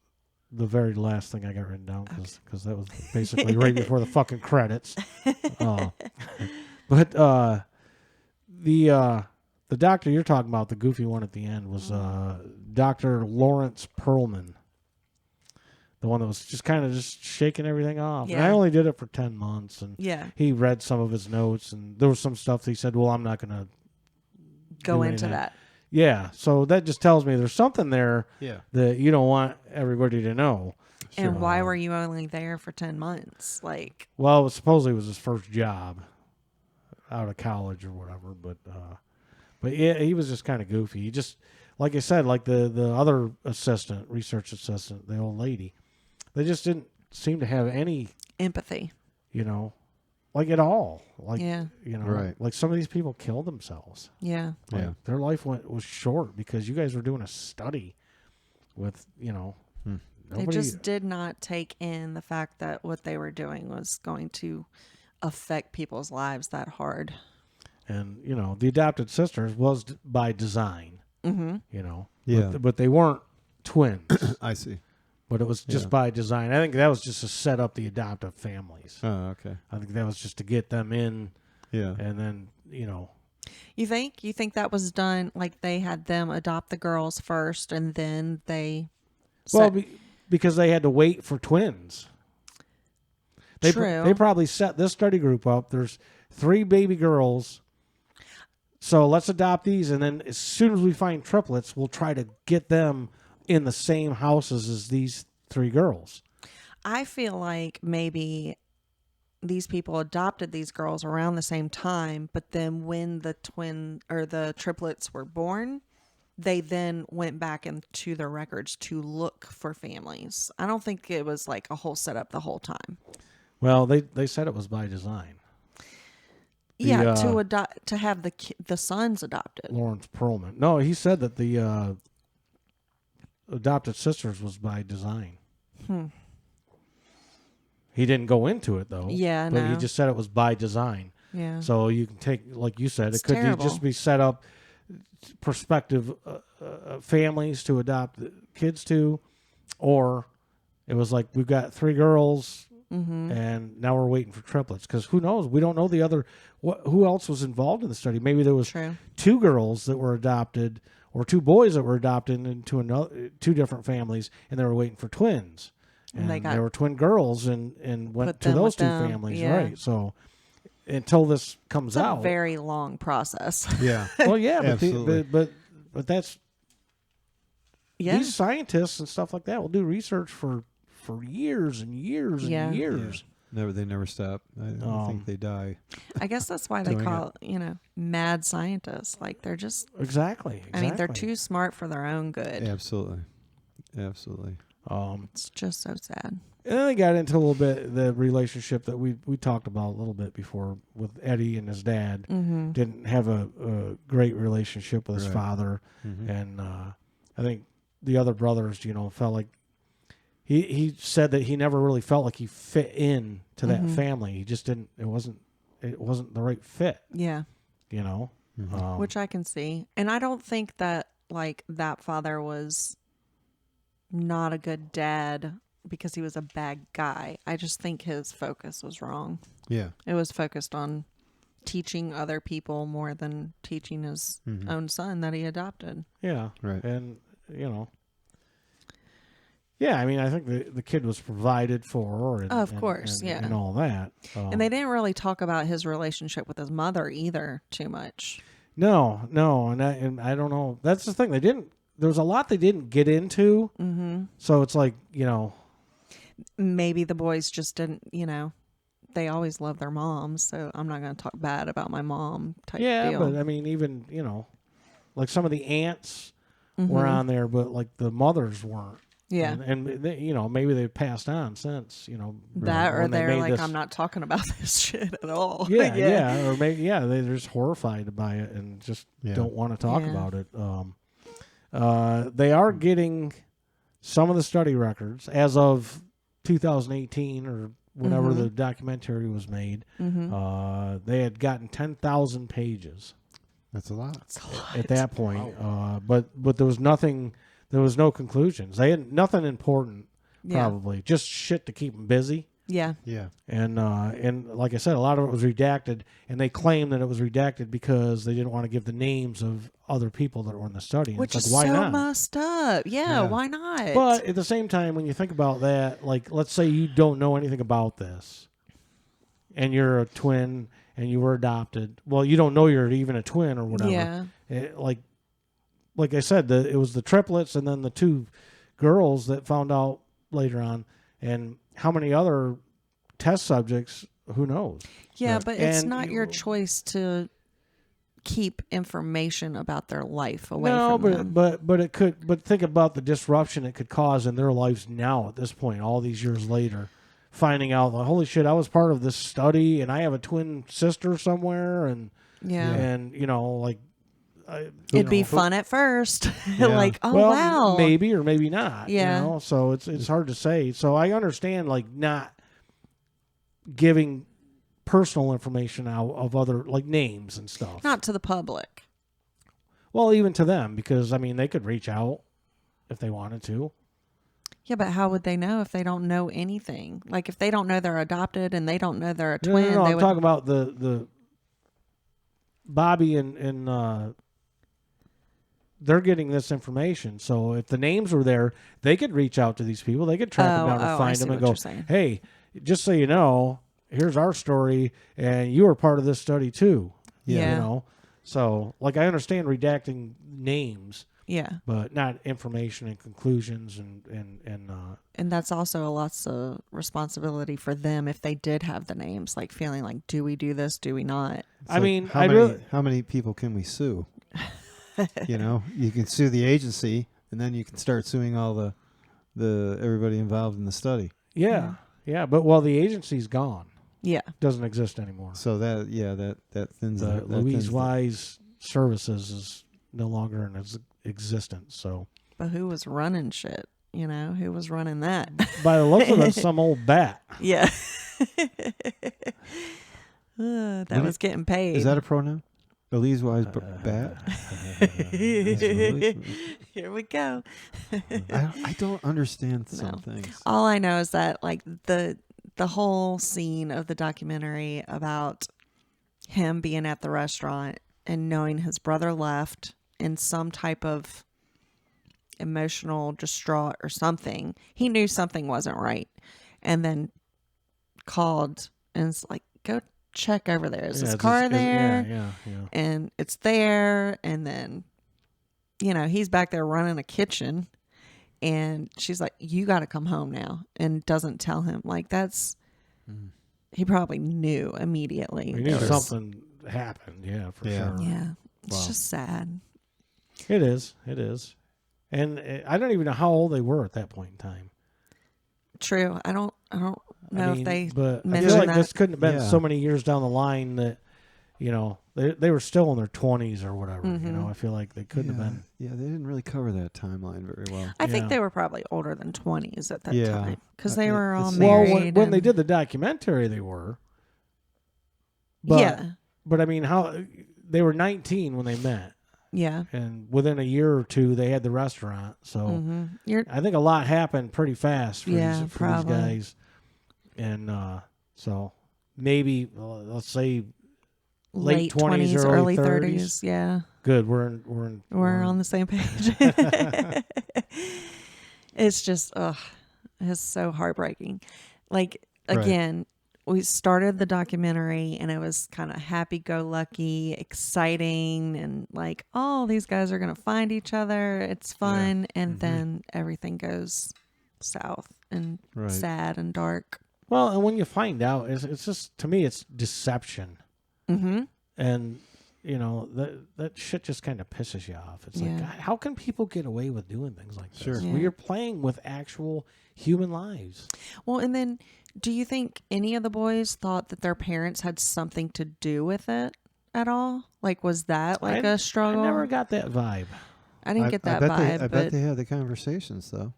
the very last thing I got written down because that was basically right before the fucking credits. But the doctor you're talking about, the goofy one at the end, was Dr. Lawrence Perlman. The one that was just kind of just shaking everything off. Yeah. And I only did it for 10 months. And he read some of his notes. And there was some stuff that he said, well, I'm not going to go into that. Yeah. So that just tells me there's something there that you don't want everybody to know. And why were you only there for 10 months? Like, well, supposedly it was his first job out of college or whatever. But yeah, he was just kind of goofy. He just, like I said, like the other research assistant, the old lady, they just didn't seem to have any empathy, like at all. Like, right. Like some of these people killed themselves. Yeah. Like their life was short because you guys were doing a study with, They just did not take in the fact that what they were doing was going to affect people's lives that hard. And, the adopted sisters was by design, Yeah. But they weren't twins. I see. But it was just by design. I think that was just to set up the adoptive families. Oh, okay. I think that was just to get them in. Yeah. And then, You think? You think that was done like they had them adopt the girls first and then they Well, because they had to wait for twins. True. They probably set this study group up. There's 3 baby girls. So let's adopt these, and then as soon as we find triplets, we'll try to get them in the same houses as these 3 girls. I feel like maybe these people adopted these girls around the same time, but then when the twin or the triplets were born, they then went back into their records to look for families. I don't think it was like a whole setup the whole time. Well, they said it was by design. To have the sons adopted. Lawrence Perlman. No, he said that the adopted sisters was by design. He didn't go into it though. Yeah, but no. he just said it was by design. Yeah. So you can take, like you said, It's it could terrible. just be set up prospective families to adopt kids to, or it was like we've got 3 girls. And now we're waiting for triplets because who knows? We don't know the other. Who else was involved in the study? Maybe there was True. 2 girls that were adopted, or 2 boys that were adopted into 2 different families, and they were waiting for twins. And there were twin girls, and went to those 2 families, yeah. right? So until this comes It's out, a very long process. Yeah. well, yeah, Absolutely. but that's Yeah. these scientists and stuff like that will do research for years and years and years. They never stop. I don't think they die. I guess that's why they Doing call mad scientists. Like they're just Exactly. I mean, they're too smart for their own good. Absolutely. It's just so sad. And then they got into a little bit the relationship that we talked about a little bit before with Eddie and his dad. Didn't have a great relationship with his father, and I think the other brothers, felt like he said that he never really felt like he fit in to that family. He just didn't. It wasn't the right fit. Yeah. Which I can see, and I don't think that like that father was not a good dad because he was a bad guy. I just think his focus was wrong. Yeah. It was focused on teaching other people more than teaching his own son that he adopted. Yeah. Right. And yeah, I mean, I think the kid was provided for, and, of course, and all that. And they didn't really talk about his relationship with his mother either too much. No, and I don't know. That's the thing. They didn't. There was a lot they didn't get into. So it's like maybe the boys just didn't. They always love their moms, so I'm not going to talk bad about my mom. Type deal. But I mean, even like some of the aunts were on there, but like the mothers weren't. Yeah, and they, maybe they've passed on since that, or they're like, this. I'm not talking about this shit at all. Yeah, or maybe they're just horrified by it and just don't want to talk about it. They are getting some of the study records as of 2018 or whenever the documentary was made. They had gotten 10,000 pages. That's a lot. At that point. Wow. But there was nothing. There was no conclusions. They had nothing important, probably. Just shit to keep them busy. Yeah. Yeah. And like I said, a lot of it was redacted, and they claimed that it was redacted because they didn't want to give the names of other people that were in the study. And Which it's is like, why so not? messed up. Yeah, why not? But at the same time, when you think about that, like, let's say you don't know anything about this, and you're a twin, and you were adopted. Well, you don't know you're even a twin or whatever. Yeah. Like I said, it was the triplets and then the 2 girls that found out later on. And how many other test subjects, who knows? Yeah, but it's not your choice to keep information about their life away from them. But it could. But think about the disruption it could cause in their lives now at this point, all these years later, finding out, like, holy shit, I was part of this study, and I have a twin sister somewhere, and like. It'd be fun at first. Like, well, wow. Maybe or maybe not. Yeah. So it's hard to say. So I understand, like, not giving personal information out of other, like, names and stuff. Not to the public. Well, even to them, because, I mean, they could reach out if they wanted to. Yeah, but how would they know if they don't know anything? Like, if they don't know they're adopted and they don't know they're a twin. No, I'm talking about the Bobby and they're getting this information. So if the names were there, they could reach out to these people. They could track them down and find them and go, hey, just so you know, here's our story, and you were part of this study too. Yeah. You know? So, like, I understand redacting names. Yeah. But not information and conclusions and that's also lots of responsibility for them if they did have the names, like feeling like, do we do this? Do we not? I mean, how many people can we sue? You know, you can sue the agency, and then you can start suing all the everybody involved in the study. Yeah. But the agency's gone. Yeah. Doesn't exist anymore. So that thins the Louise Wise Services is no longer in existence. So, but who was running shit? You know, who was running that? By the looks of it, some old bat. Yeah. That was getting paid. Is that a pronoun? Louise Wise bat? Here we go. I don't understand some things. All I know is that, like, the whole scene of the documentary about him being at the restaurant and knowing his brother left in some type of emotional distraught or something. He knew something wasn't right, and then called and it's like, go check over there. Is his car there? Yeah. And it's there, and then, you know, he's back there running a kitchen, and she's like, you got to come home now, and doesn't tell him. Like, that's, he probably knew immediately. He knew something happened, for sure. Yeah, it's just sad. It is. And I don't even know how old they were at that point in time. True. I don't know if they but mentioned I feel like that. this couldn't have been so many years down the line that, you know, they were still in their 20s or whatever. You know, I feel like they couldn't have been. Yeah, they didn't really cover that timeline very well. I think they were probably older than 20s at that time, because they were all well, married. when they did the documentary, they were. But, But I mean, how they were 19 when they met. Yeah. And within a year or two, they had the restaurant. So I think a lot happened pretty fast for these guys. And so maybe, let's say, late 20s, early 30s. Yeah. Good. We're on the same page. It's just, it's so heartbreaking. Like, again, we started the documentary and it was kind of happy-go-lucky, exciting, and like, oh, these guys are going to find each other. It's fun. And then everything goes south and sad and dark. Well, and when you find out, it's just, to me, it's deception. Mm-hmm. And, you know, that shit just kind of pisses you off. It's like, God, how can people get away with doing things like this? Sure. Well, you're playing with actual human lives. Well, and then, do you think any of the boys thought that their parents had something to do with it at all? Like, was that like a struggle? I never got that vibe. I didn't get that vibe. I bet they had the conversations, though.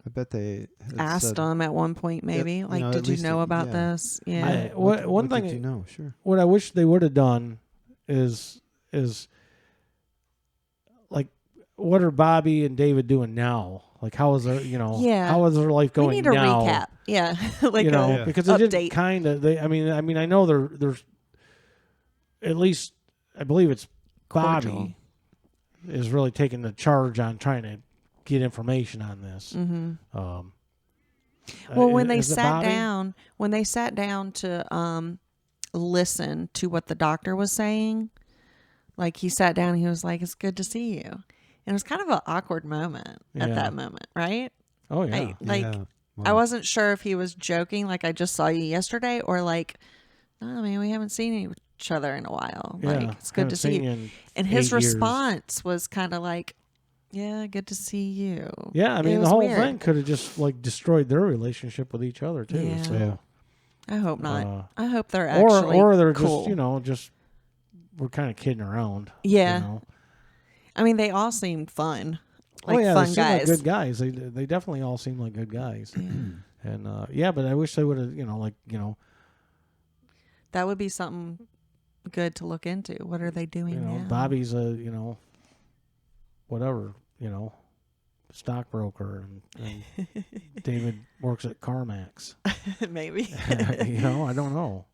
I bet they asked them at one point, maybe. Like, you know, did you know about this? Yeah. One thing, did you know? Sure. What I wish they would have done is like, what are Bobby and David doing now? Like, how is their, how is their life going now? We need a recap. Yeah. Like, because it didn't kind of, I mean, I know there's at least, I believe it's Bobby is really taking the charge on trying to get information on this. Mm-hmm. Well, when they sat down to listen to what the doctor was saying, like, he sat down and he was like, it's good to see you. And it was kind of an awkward moment at that moment, right? Oh, yeah. I wasn't sure if he was joking, like, I just saw you yesterday, or like, oh, man, we haven't seen each other in a while. Yeah, like, it's good to see you. And his response was kind of like, yeah, good to see you. Yeah, I mean, the whole thing could have just, like, destroyed their relationship with each other, too. Yeah. So, I hope not. I hope they're actually or they're cool. just, we're kind of kidding around. Yeah. You know? I mean, they all seem fun. Like, fun guys. Like good guys. They definitely all seem like good guys. Yeah. And but I wish they would have, that would be something good to look into. What are they doing now? Bobby's a, whatever, stockbroker, and David works at CarMax. Maybe. I don't know.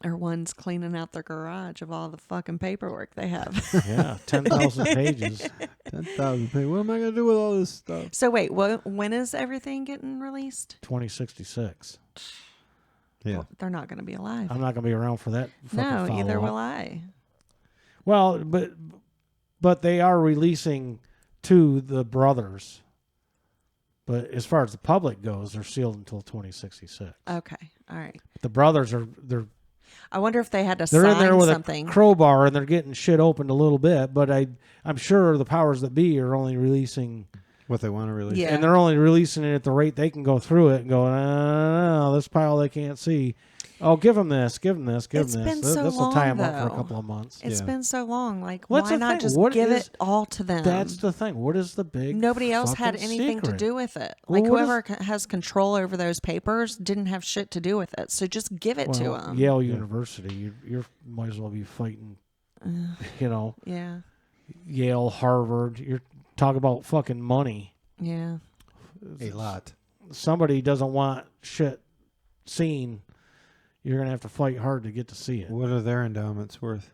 Or one's cleaning out their garage of all the fucking paperwork they have. Yeah, 10,000 pages. 10,000 pages. What am I going to do with all this stuff? So wait, when is everything getting released? 2066. Yeah. Well, they're not going to be alive. I'm not going to be around for that. No, either follow-up. will I. Well, but they are releasing to the brothers. But as far as the public goes, they're sealed until 2066. Okay, all right. The brothers they're I wonder if they had to in there sign with something. a crowbar and they're getting shit opened a little bit. But I'm sure the powers that be are only releasing What they want to release. Yeah. and they're only releasing it at the rate they can go through it and go, no, this pile they can't see. Oh, give them this, give them this, give It's them been this. so This will tie them up for long, a couple of months. It's Yeah. been so long. Like, What's why the not thing? just What give is- it all to them? That's the thing. What is the big? Nobody else had fucking anything to secret? do with it. Well, Like, what whoever has control over those papers didn't have shit to do with it. So just give it to them. Yale University, you might as well be fighting. Yeah. Yale, Harvard. You're talking about fucking money. Yeah. A lot. Somebody doesn't want shit seen. You're gonna have to fight hard to get to see it. What are their endowments worth?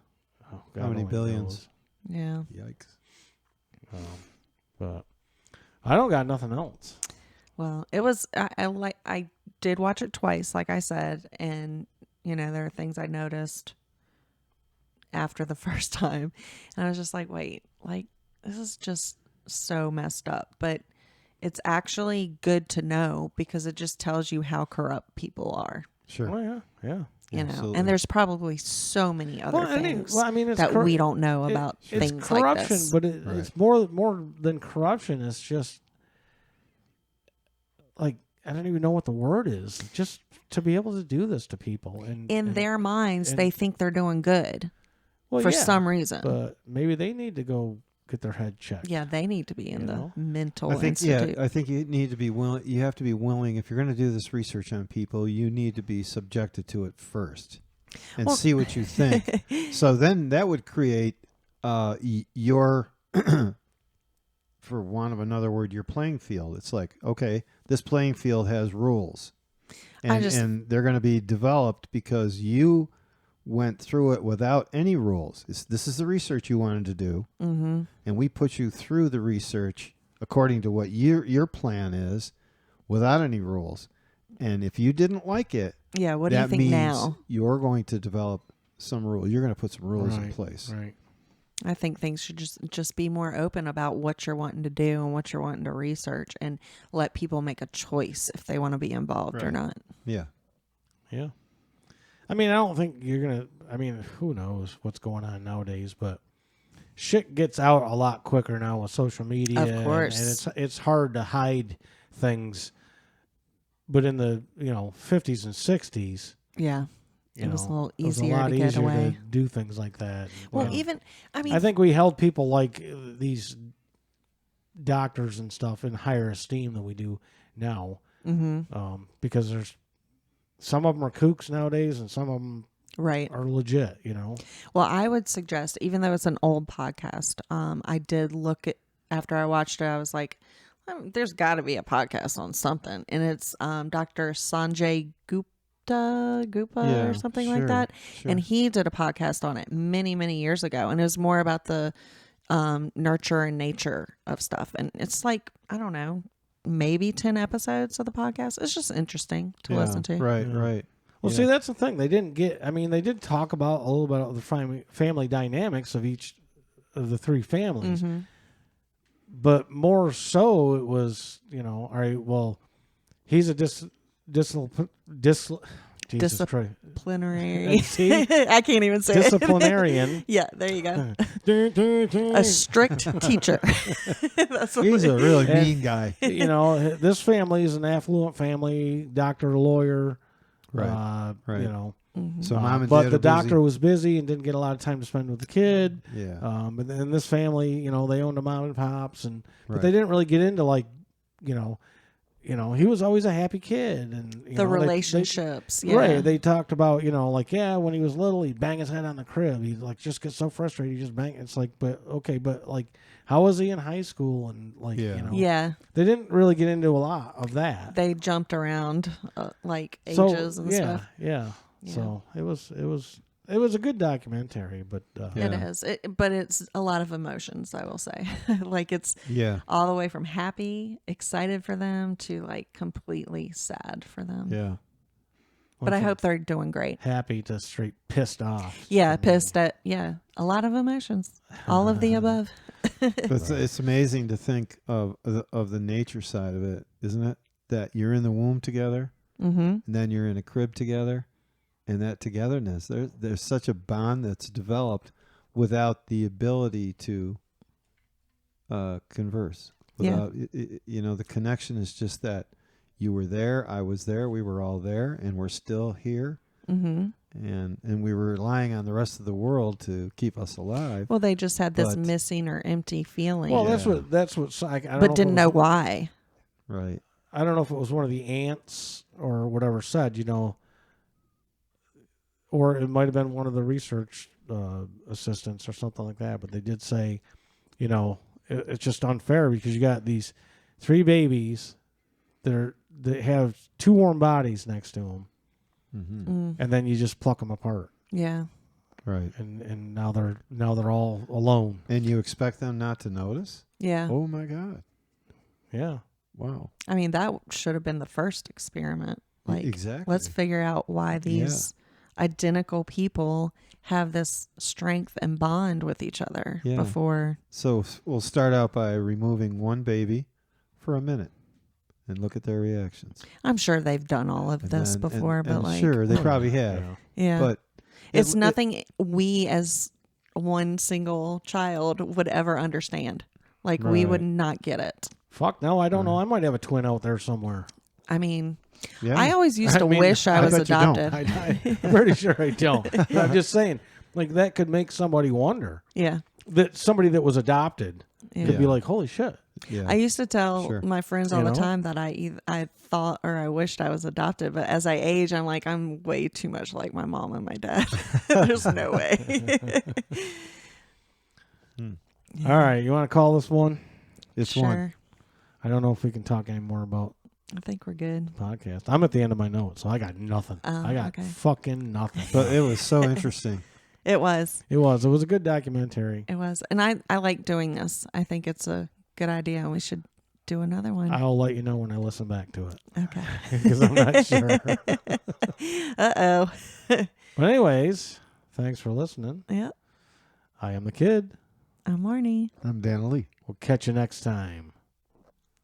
Oh, God How many only billions? Yeah. Yikes. knows. But I don't got nothing else. Well, it was, I did watch it twice, like I said. And, there are things I noticed after the first time. And I was just like, wait, like, this is just so messed up. But it's actually good to know because it just tells you how corrupt people are. Sure. Oh yeah. Absolutely. And there's probably so many other things it's that we don't know about it's things corruption, like this. but Right. it's more than corruption. It's just like I don't even know what the word is. Just to be able to do this to people, and in their minds, they think they're doing good well, for yeah, some reason. But maybe they need to go get their head checked. Yeah, they need to be in the mental I think institute. I think you need to be willing. You have to be willing. If you're going to do this research on people, you need to be subjected to it first, and see what you think. So then that would create your, for want of another word, your playing field. It's like, okay, this playing field has rules, and they're going to be developed because you went through it without any rules. This is the research you wanted to do, and we put you through the research according to what your plan is, without any rules. And if you didn't like it, Yeah, what do you that think means now? you're going to develop some rules. You're going to put some rules in Right, place. Right. I think things should just be more open about what you're wanting to do and what you're wanting to research, and let people make a choice if they want to be involved or Right. not. Yeah. Yeah. I mean, I don't think you're going to, I mean, who knows what's going on nowadays, but shit gets out a lot quicker now with social media. Of course. And it's hard to hide things. But in the, 50s and 60s, Yeah. It was a little it was easier a lot to get easier away. to do things like that. Well, You know, I I think we held people like these doctors and stuff in higher esteem than we do now. Because there's some of them are kooks nowadays and some of them right. are legit, Well, I would suggest, even though it's an old podcast, I did look at, after I watched it, I was like, there's got to be a podcast on something. And it's Dr. Sanjay Gupta or something like that. Sure. And he did a podcast on it many, many years ago. And it was more about the nurture and nature of stuff. And it's like, I don't know, maybe 10 episodes of the podcast. It's just interesting to listen to. Right, Yeah. right. Well, Yeah. see, that's the thing. They didn't get. I mean, they did talk about a little bit of the family dynamics of each of the three families, but more so, it was all right. Well, he's a Disciplinary. See? I can't even say disciplinarian. it. Yeah, there you go. A strict teacher. That's what He's a really And- mean guy. This family is an affluent family, doctor, lawyer, Right, right. So mom and but dad the are busy. doctor was busy and didn't get a lot of time to spend with the kid. Yeah. And then this family, they owned a mom and pops, but Right. they didn't really get into he was always a happy kid, and the relationships. Yeah. Right. They talked about when he was little, he'd bang his head on the crib. He'd just get so frustrated, he just bang. It's like, but how was he in high school? And Yeah. they didn't really get into a lot of that. They jumped around ages and stuff. Yeah. Yeah. So it was a good documentary, but It is. But it's a lot of emotions, I will say. Like it's all the way from happy, excited for them to like completely sad for them. Yeah. But I hope they're doing great. Happy to straight pissed off. Yeah, pissed at a lot of emotions. All of the above. It's amazing to think of the nature side of it, isn't it? That you're in the womb together, and then you're in a crib together, and that togetherness. There's such a bond that's developed without the ability to converse. Without the connection is just that you were there, I was there, we were all there, and we're still here. Mm-hmm. And we were relying on the rest of the world to keep us alive. Well, they just had this missing or empty feeling. Well, that's what. I don't but didn't know why. Right. I don't know if it was one of the ants or whatever said, or it might have been one of the research assistants or something like that. But they did say, it's just unfair because you got these 3 babies that have 2 warm bodies next to them. Mm-hmm. And then you just pluck them apart. Yeah. Right. And now they're all alone. And you expect them not to notice? Yeah. Oh my God. Yeah. Wow. I mean, that should have been the first experiment. Like, exactly. Let's figure out why these identical people have this strength and bond with each other before. So we'll start out by removing one baby for a minute. And look at their reactions. I'm sure they've done all of this before, but like, sure, they probably have. Yeah, but it's nothing we as one single child would ever understand. Like we would not get it. Fuck no, I don't know. I might have a twin out there somewhere. I mean, I always used to wish I was adopted. I'm pretty sure I don't. I'm just saying, like that could make somebody wonder. Yeah, that somebody that was adopted could be like, holy shit. Yeah. I used to tell my friends all the time that I thought or I wished I was adopted, but as I age, I'm like, I'm way too much like my mom and my dad. There's no way. All right, you want to call this one? It's sure. one. I don't know if we can talk any more about I think we're good. the podcast. I'm at the end of my notes, so I got nothing. I got fucking nothing. But it was so interesting. It was. It was a good documentary. It was. And I like doing this. I think it's a good idea, and we should do another one. I'll let you know when I listen back to it. Okay. Because I'm not sure. Uh-oh. But anyways, thanks for listening. Yep. I am the kid. I'm Marnie. I'm Dan Lee. We'll catch you next time.